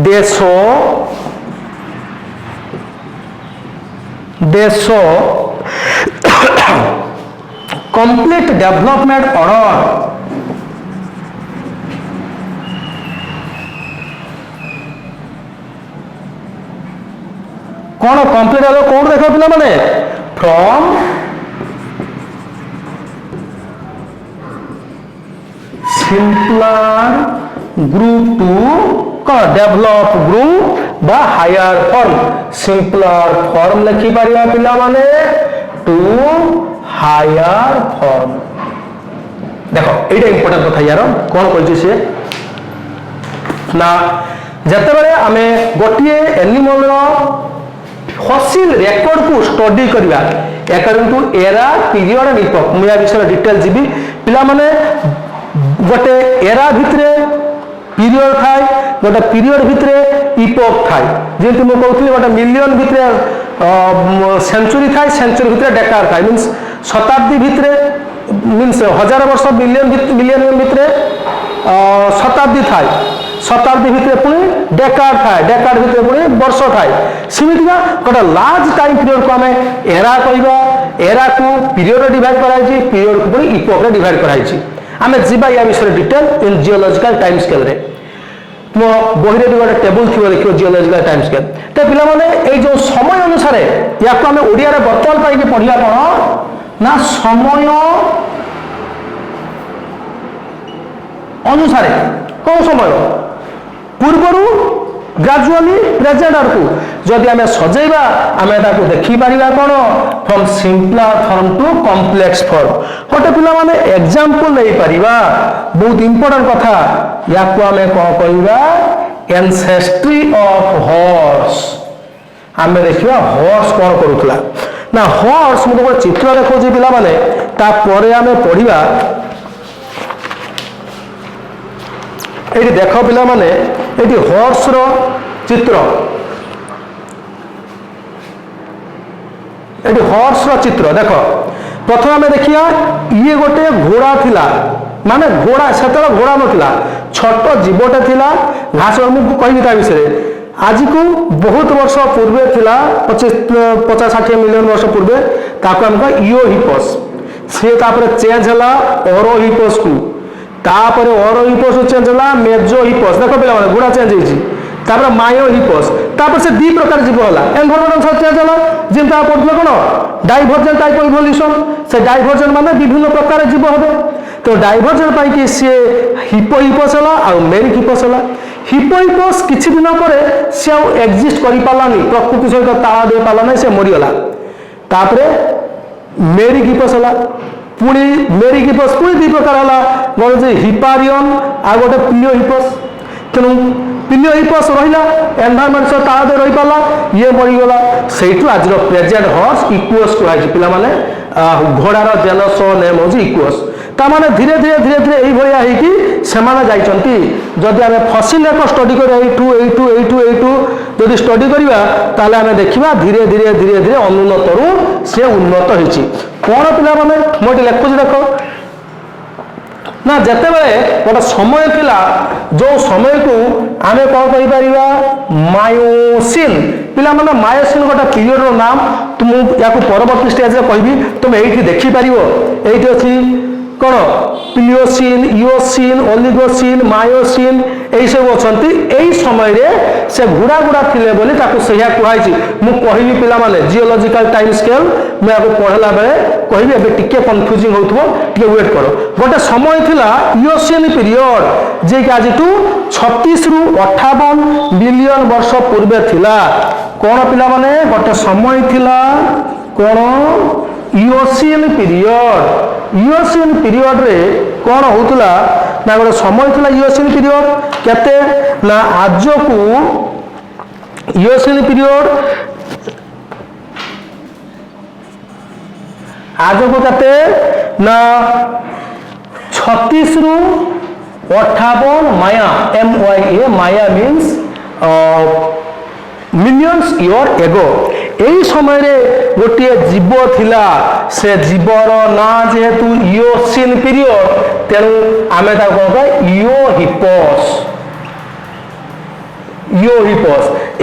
ଦେଶ complete development order कौन कंप्लीट हेलो कोड देख पिला माने फ्रॉम सिंपलर ग्रुप टू कौन डेवलप ग्रुप बा हायर फॉर्म सिंपलर फॉर्म लिखि पारिया पिला माने टू हायर फॉर्म देखो एटा इंपोर्टेंट कथा यार कौन कहछि से ना जते बेले आमे गोटिए एनिमल रो फसिल रेकर्ड को स्टडी करबा according to era period and epoch मुया विषय डिटेल जीबी पिला माने गोटे एरा भितरे पीरियड थाय गोटे पीरियड भितरे इपोक थाय जेंति मु कहथि गोटे मिलियन भितरे सेंचुरी थाय सेंचुरी भितरे डेकाड थाय मींस शताब्दी भितरे मींस हजार वर्ष मिलियन भितरे शताब्दी थाय शताब्दी भितर पुणी डेकाड थाए डेकाड भितर पुणी वर्ष थाए सेमितिका गोटे लार्ज टाइम पीरियड को आम एरा कहवा एरा को पीरियड डिवाइड कराई पीरियड को पुणी इपोक डिवाइड कराई आम जीवा या विषय detail in geological time scale रे मो बहिरे भी गोटे टेबुल थी देखियो जियोलॉजिकल टाइम स्केल तो पिला माने ए जो समय अनुसार या को आम ओडिया रे वर्तमान पाई पढ़िया कोन ना समय अनुसार कौन समय पूर्वर ग्रेजुअली प्रेजेंट आड़कू जदि आम सजेबा आम ताको देखी पारिबा कोन from simpler form to complex form गोटे पिला माने एग्जांपल नहीं पारिबा बहुत इंपोर्टेंट कथा या को आम कोन कहबा एंसेस्ट्री ऑफ हॉर्स आम देखिबा हॉर्स कोन करूथला ना हॉर्स मु को चित्र देखौ जे पिला माने ता परे आम पढ़िबा ये देख पिला माने ये हॉर्स रो चित्र ये हॉर्स रो चित्र देख प्रथम आम देखिया ये गोटे घोड़ा थिला माने घोड़ा सेतला घोड़ा नथिला छोट जीवटे थिला घास मुझे कहबी ता विषय आज को बहुत वर्ष पूर्वे थिला 50-60 मिलियन वर्ष पूर्वे ताको हम इओहिपस से तापर चेंज हला ओरोहिपस को तापर ओरोहिपस चेंज हला मेजोहिपस देखो पिला माने गुड़ा चेंज होईची तापर मायोहिपस तापर से दी प्रकार जीव हला एनवायरनमेंट चेंज हला जिंता पड़ले कोन डाइवर्जेंट टाइप ऑफ इवोल्यूशन से डाइवर्जेंट माने विभिन्न प्रकार जीव होबे तो डाइवर्जेंट पाई कि से हिपोहिपस हला आ मेरिकहिपस हला हिपोहिपस किछि दिन परे से एग्जिस्ट करि पालानी प्रकृति सहित ताळा दे पाला नै से मरि गला तापर मेरिकहिपस हला पुणी मेरिकहिपस पुणी दी प्रकार हला गोटे जे हिपारियन आ गोटे पिलियोहिपस तेणु पिलियोहिपस रहिला एनवायरनमेंट से ताळा दे रहि पाला ये मरि गला सेठु आज रो प्रेजेंट हॉर्स इक्वस को आइ पिला माने घोड़ार जेनस नेम होजी इक्वस ता माने धीरे धीरे एई भलिया है कि सेमाने जाइचंती जदि आमे फसिल एक स्टडी कर एइटू जदि स्टडी करिवा ताले आमे देखिबा धीरे धीरे अनुन्नत रु से उन्नत होईची कोन पिला माने मोटी लेखुज देखो ना जते बेले गोटे समय थिला जो समय को आमे कोन कहि परिबा मायोसिन पिला माने मायोसिन गोटे पीरियड रो नाम तुम याको परवर्ती स्टेज रे कहबी तुम एइठी देखि परिबो एइठी अछि कौन प्लियोसिन इओसिन ओलिगोसिन मायोसिन यही सब अच्छा यही समय रे से गुड़ा गुड़ा थिले बोली ताको सहिया कुहाइछि मु कहबी पिला माने जियोलॉजिकल टाइम स्केल मैं आपको पढ़ला बेले कहबी एबे टिके कंफ्यूजिंग होतबो टिके वेट करो गोटे समय थिला इओसिन पीरियड जे कि आज टू 36 रु 58 बिलियन वर्ष पूर्वे थिला कोन पिला माने गोटे समय थिला कोन इओसिन पीरियड रे कौन होतला ना गोटे समय थिला इओसिन पीरियड केते ना आज को इओसिन पीरियड आजको केते ना 36 रु 58 माया MYA माया मीन्स मिलियंस इयर एगो एई समय रे गोटे जीव थिला से जीवर ना जेहेतु इओसिन पीरियड तेणु आमे ता कहबा इओहिपस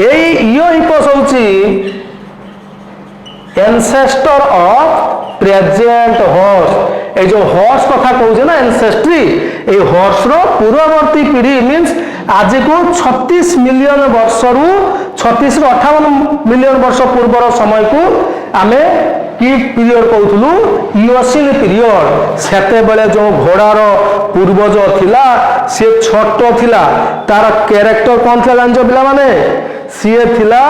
एई इओहिपस होची एंसेस्टर ऑफ प्रेजेंट हॉर्स ए जो हॉर्स कथा कहूचे ना एंसेस्ट्री ए हॉर्स रो पूर्ववर्ती पीढ़ी मीन्स आज को 36 मिलियन वर्ष रु 36 रु 58 मिलियन वर्ष पूर्वर समय को आमे की पीरियड कहूथलु इओसिन पीरियड सेते बेले जो घोड़ार पूर्वज थिला से छोट थिला तार कैरेक्टर कोन थिला जानजो पिला माने सीए थिला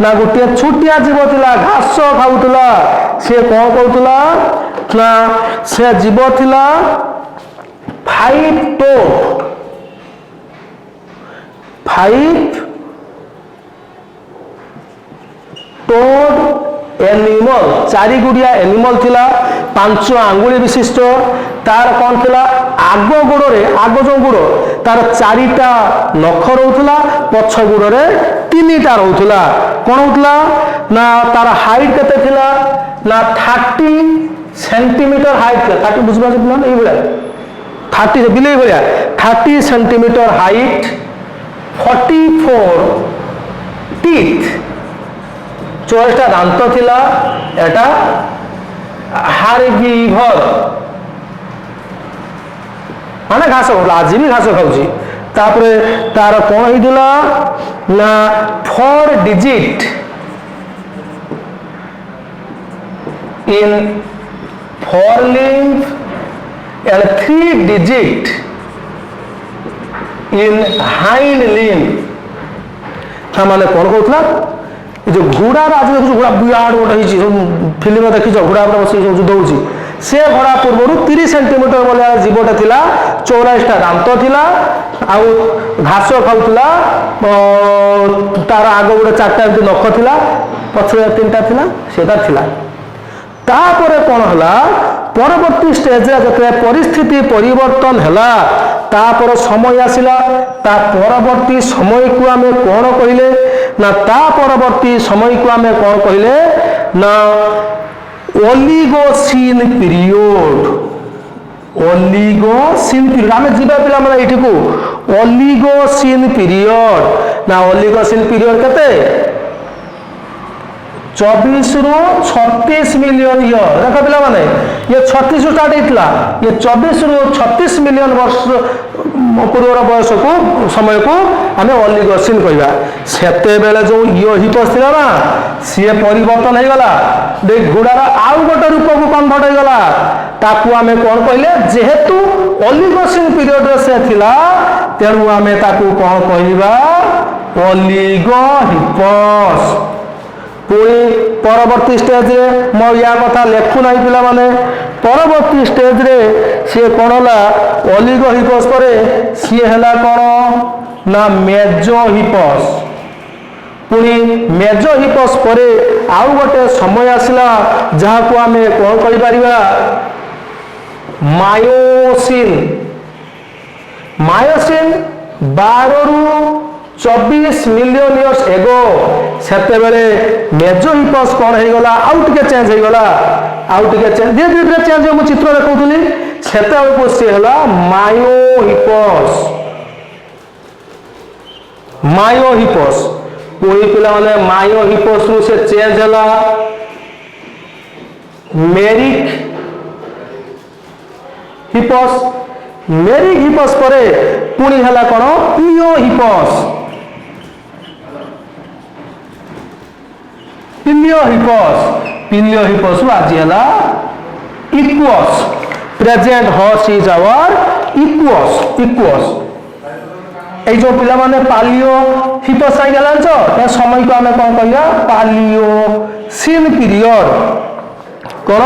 ना गोटे छुटिया जीव थिला घास खाउतला से कोन कहूतला ना से जीव थिला 5 टोड एनिमल 4 गुड़िया एनिमल थिला 5 आंगुली विशिष्ट तार कौन थिला आग गोड़े आग जो गोड़ तार 4टा नख रोला पछ गोड़े 3टा रोला कौन होता ना तार हाइट केते थिला ना 30 सेंटीमीटर हाइट 30 बुझ पाना ये भाया 30 बिले भाया 30 सेंटीमीटर हाइट 44 टीथ 24टा दांत थिला एटा हार्बिवर माने घास खाउला आज भी घास खाउची तापरे तार कोन होइदिला ना 4 digit in फोरलिम्ब and 3 digit in hind limb ता माने कोन कहउतला जो घोड़ा आज देखु घोड़ा बिराट गोटे हिची फिल्म देखि जो घोड़ा पर बसी युद्ध होची से घोड़ा पूर्व 30 सेंटीमीटर वाला जीवटा थिला 24टा दांत थिला आउ घास खाउतला तार आगो गोटे 4टा नख थिला पछरे 3टा थिला सेटा थिला तापरे कोन हला परवर्ती स्टेज रे जते परिस्थिति परिवर्तन हला तापर समय आसिला ता परवर्ती समय को आमे कोन कहिले ना ता परवर्ती समय को आमे कोन कहिले ना ओलिगोसिन पीरियड आमे जीवा पिला माने एठी को ओलिगोसिन पीरियड ना ओलिगोसिन पीरियड केते 24 रु 36 मिलियन ईयर देख पिला माने ये 36 स्टार्ट होता ये 24 रु 36 मिलियन वर्ष पूर्वर बयस को समय को आम ओलिगोसिन कहवा सेते बेले जो इओहिपस थिला ना सी परिवर्तन हो गला देख घोड़ार आउ गोटे रूप को कन्वर्ट हो गला ताकू आमे कोन कहले जेहेतु ओलिगोसिन पीरियड रे से थिला तेणु आमे ताकू कोन कहबा ओलिगोहिपस पुणी परवर्ती स्टेज रे मो या कथा लेखु नहीं पिला माने परवर्ती स्टेज रे सी कौन है ओलिगोहिपस पर सी है कौन ना मेजोहिपस पुणी मेजोहिपस पर आउ गोटे समय आसला जहाँ को आमे कौन कहि परिबा मायोसिन 12 रु 24 मिलियन इयर्स एगो सेते बेले मेजोहिपस कौन हो गला आउ टिके चेंज हो गला आउ टिके चेंज धीरे धीरे चेंज हो चित्र देखौथली सेते बेले से हला मायोहिपस कोई पिला माने मायोहिपस रु से चेंज हला मेरिक हिपस पर पुणी हला कौन पिलियोहिपस आज है equus present horse is our equus ए जो पिला माने पालियो हिपस आई गला तो समय को आमे कौन कहया पालियोसिन पीरियड कौन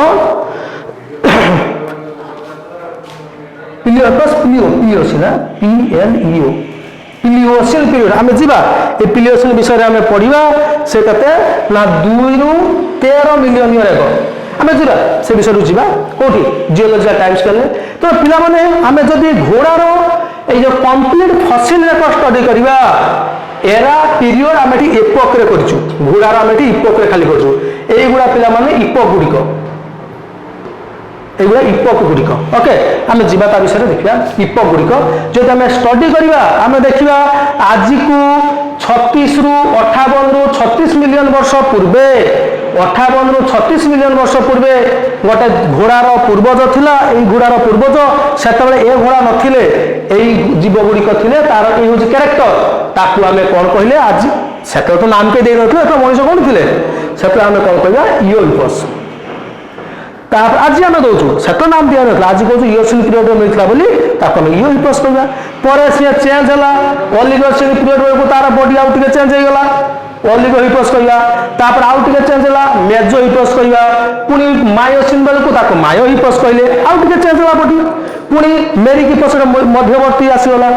पिलियोसिन पिलियोसिन पीरियड आमे जीवा ए पिलियोसिन विषय रे आमे पढिबा से कते ना 2 रु 13 मिलियन ईयर एगो आम जा से विषय जी कौटी जियोलॉजिकल टाइम स्केल तो पिलाने आम जदि घोड़ार ये कंप्लीट फसिल रेकर्ड स्टडी करवा एरा पीरियड आम इपोक करूँ घोड़ार आम इपोक खाली करूँ युवा पिलाने इपोक गुड़िक एगुड़ा इपोक गुड़िक ओके आम जा विषय देखा इपोक गुड़िक जो आम स्टडी करवा आम देखा आज को 36 रु 58 रु 36 मिलियन वर्ष पूर्वे 58 रु 36 मिलियन वर्ष पूर्वे गोटे घोड़ार पूर्वज थिला एई घोड़ार पूर्वज सेतबेले ए घोड़ा नथिले एई जीव गुड़िक थिले तार ए होज कैरेक्टर ताकू आमे कोन कहिले आज सेतो तो नाम के दे नथिले तो मनुष्य कोन थिले सेतो आमे कोन कहबा इयोलिपस तापर आज आम दौचु सेट नाम दिया ना आज कौन इयोसिन पीरियड में मिलता बोली ताको इयोहिपस कहवा पर सी चेंज है ओलिगोसिन पीरियड बेलू तार बॉडी आउ टे चेंज होगा ओलिगोहिपस कहवा तापर आउ टे चेंज है मेजोहिपस कहवा पुणी मायोसिन बेलू ताको मायोहिपस कहले आउ टे चेंज है बॉडी पुणी मेरिकिपस मध्यवर्ती आसीगला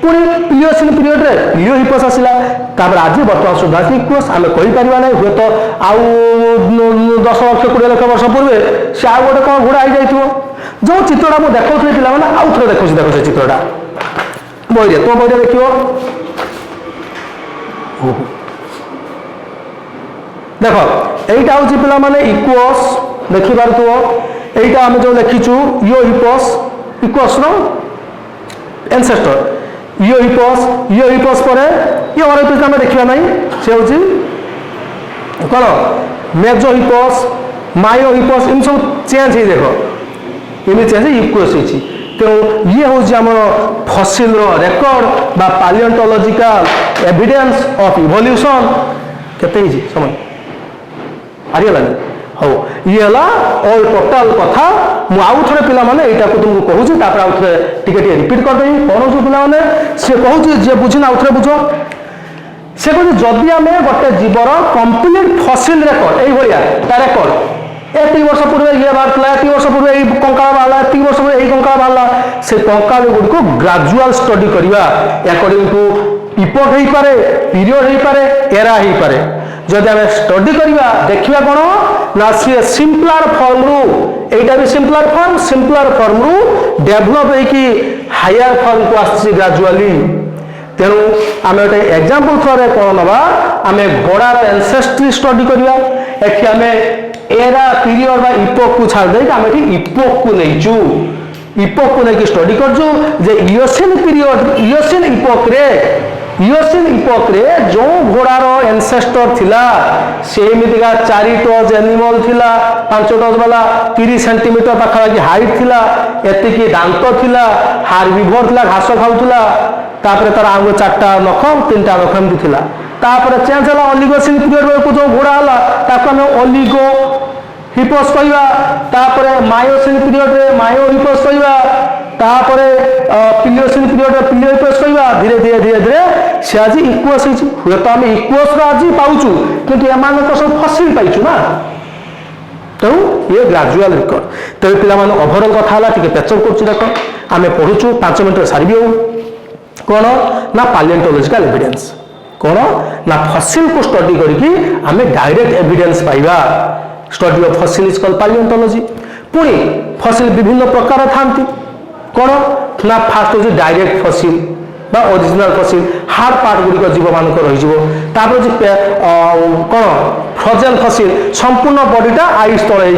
पुणी प्लियोसिन पीरियड रे प्लियोहिपस आसिला तापर आज बर्तमान सुधा इक्वस आम कहीपर ना हुए तो आउ 10 लक्ष 20 लक्ष वर्ष पूर्वे से आउ गोटे कौन घोड़ा हो जाइए जो चित्रटा मुझे देखा पिला आउ थे देखो देख से चित्रटा बही तुम बही देख देख यहीटा हूँ पिला माने इक्वस देखिपार यहीटा आम जो लिखीचु इयोहिपस इक्वस रो एनसेस्टर इयोहिपस पर ये और आम देखा ना से हूँ कौन मेजोहिपस मायोहिपस इन सब चेंज है देख इमेज चेंज इक्वस होती तेणु ये हूँ आम फसिल रेकर्ड बा पालियोंटोलॉजिकल एविडेंस ऑफ इवोल्यूशन केते समय हारीगलानी हाँ ये ऑल टोटाल कथा मु आउ थे पिला माने एटा को तुमको कहूँ तापर आउ थे टिके रिपीट करदेवी कौन हो पिला माने से कहूँ जे बुझिना आउ थे बुझ से कहते जदि आम गोटे जीवर कंप्लीट फसिल रेकर्ड ये ता रेकर्ड एति वर्ष पूर्व ये बाहर एति वर्ष पूर्व यही कंकाल बाहर एति वर्ष पूर्व यही कंकाल बाहर से कंकाल गुड़ ग्राजुआल स्टडी करवा अकॉर्डिंग टू इपोक हो पारे पीरियड हो पारे एरा हो पारे जदि आम स्टडी करवा देखा कौन ना सी सिंपलर फॉर्म रु एटा भी सिंपलर फॉर्म रु डेभलप होगी हायर फॉर्म को आसी ग्राजुआली तेणु आम गोटे एग्जांपल थ्रो कौन नवा आम घोड़ार एनसेस्ट्री स्टडी करवा एठी आम एरा पीरियड बा इपोक को छाड़ दे आम इपोक को नहींचु इपोक को नहीं स्टडी करजु जे इयोसिन पीरियड इयोसिन इपोक रे जो घोड़ार एनसेस्टर थिला सेमितिका 4 टज एनिमल थिला 5 टज वाला 30 सेंटीमीटर पाखापाखि हाइट थिला एतिकी दांत थिला हार्बिवोर थिला घास खाउथिला तापर तार आंगु 4टा नख 3टा नख एमती थिला तापर चेंज होला ओलिगोसिन पीरियड को जो घोड़ा होला ताको हम ओलिगो हिपोस कहवा तापर मायोसिन पीरियड रे मायोहिपोस कहवा तापर प्लियोसिन पीरियड रे प्लियोहिपोस कहवा धीरे धीरे धीरे धीरे से आज इक्वस हुए तो आम इक्वस आज पाऊँ कि एम सब फसिल पाइचु ना तेणु ये ग्राजुआल रिकॉर्ड तेज पिला ओभरअल कथा टे पेचर कर देख आम पढ़ुचु 5 मिनट सारी कौन ना पालियोंटोलॉजिकल एविडेंस कौन ना फसिल को स्टडी करके आम डायरेक्ट एविडेंस पाइबा स्टडी ऑफ फसिल इज कॉल्ड पालियोंटोलॉजी पुणी फसिल विभिन्न प्रकार था कौन ना फास्ट हो डायरेक्ट फसिल बा ओरिजिनल फसिल हार्ड पार्ट गुड़िक जीव मानक रही कौन फ्रोजेन फसिल संपूर्ण बॉडीटा आइस तले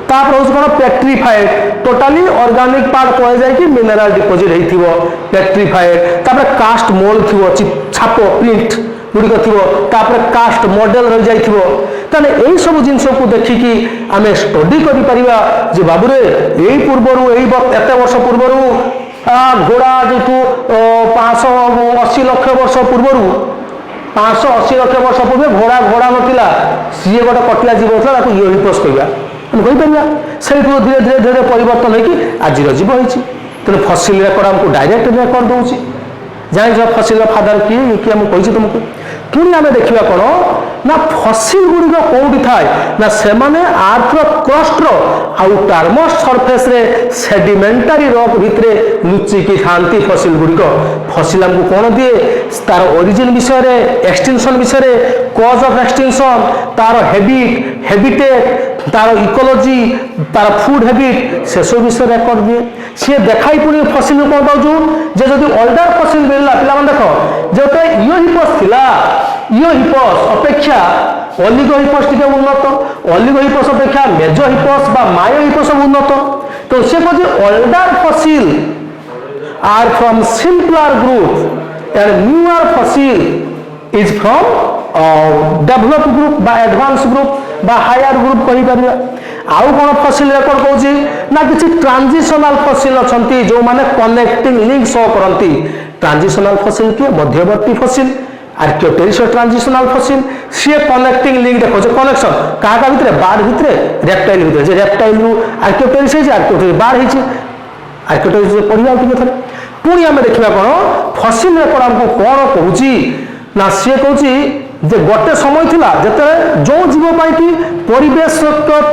तापर हूँ कौन पेट्रीफाइड टोटाली ऑर्गेनिक पार्ट पड़े जाए मिनेराल डिपोजिट हो पेट्रीफाइड तापर कास्ट मोल्ड थी छाप प्रिंट गुड़िक थी कास्ट मॉडल रही जाइए यही सब जिनस को देखिकी आम स्टडी कर बाबूरे यही पूर्वर एत वर्ष पूर्वर घोड़ा जो 580 लक्ष वर्ष पूर्वर 580 लक्ष वर्ष पूर्व घोड़ा घोड़ा नाला सी गोटे कटिया जीव था इयोहिपस कहवा कहीपर से धीरे धीरे धीरे परिवर्तन होगी आज जीव होती तेना फसिल रेकर्ड आमको डायरेक्ट रेकर्ड दूसरी जान फसिल फादर किए किए मुझे कही तुमको पुणी आम देखा कौन ना फसिल गुड़िक कौटी थाए ना से आर्थर क्रस्ट आउ टार्मस सरफेस रे सेडिमेंटारी रॉक भितर लुचिकी था फसिल गुड़िक फसिल आमको कौन दिए तार ओरिजिन विषय एक्सटेंशन विषय कज ऑफ एक्सटेंशन तार हैबिटेट तार इकोलॉजी तार फूड हैबिट से सब विषय रेकर्ड दिए सी देखाई पुणी फसिल कौन पाचु जे जदि ओल्डर फसिल मिलला पे देख जो इयोहिपस थिला इयोहिपस अपेक्षा ओलिगोहिपस टिके उन्नत ओलिगोहिपस अपेक्षा मेजोहिपस बा मायोहिपस उन्नत तो से कहे older fossil are from simpler group and newer fossil is from develop group बा एडवांस ग्रुप बा हायर ग्रुप कहि परिबा आउ कोन फसिल रेकर्ड कहूची ना किसी ट्रांजिशनल फसिल अछंती जो माने कनेक्टिंग लिंक शो करंती ट्रांजिशनल फसिल के मध्यवर्ती फसिल आर्कियोटेरिस ट्रांजिशनल फसिल सी कनेक्टिंग लिंक देखो कनेक्शन क्या भितर बाढ़ भितर रेप्टाइल भितर जे रेप्टाइल रु आर्कियोटेरिस है आर्कियोटेरिस बाढ़ है आर्कियोटेरिस पढ़िया थे पुणी आम देखा कौन फसिल रेकर्ड आमको कौन कहूची ना सी कहूँ जे गोटे समय थिला जते जो जीव पाई कि परिवेश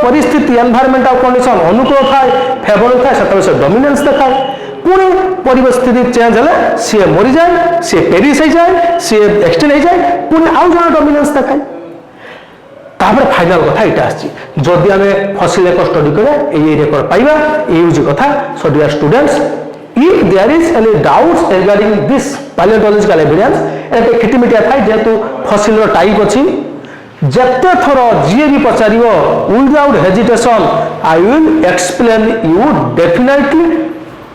परिस्थिति एनवायरमेंटल कंडीशन अनुकूल थाए फेवरेबल थाए सेतबे से डोमिनेंस देखाए पुणी परिवेश स्थिति चेंज हेले सी मरी जाए सी पेरिश हो जाए सी एक्सटेंड हो जाए पुणी आउ जन डोमिनेंस देखाए तापर फाइनल कथा इटा आछि जदि आमे फसिल एक स्टडी करे एई रेकर्ड पाइबा एई होची कथा so dear students if there is any doubts regarding this paleontological evidence एते खिटिमिटिया थाई जेतु फसिल रो टाइप अछि जत्ते थोर जे भी पचारिबो without hesitation I will explain you definitely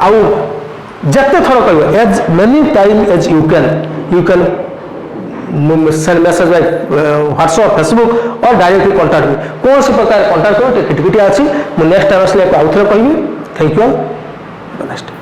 आउ जत्ते थोर कहबो as many time as you can send message by WhatsApp, Facebook or directly contact me. कौन सी प्रकार contact करो खिटिमिटिया अछि मु नेक्स्ट टाइम असले आउथरे कहबी थैंक यू नेक्स्ट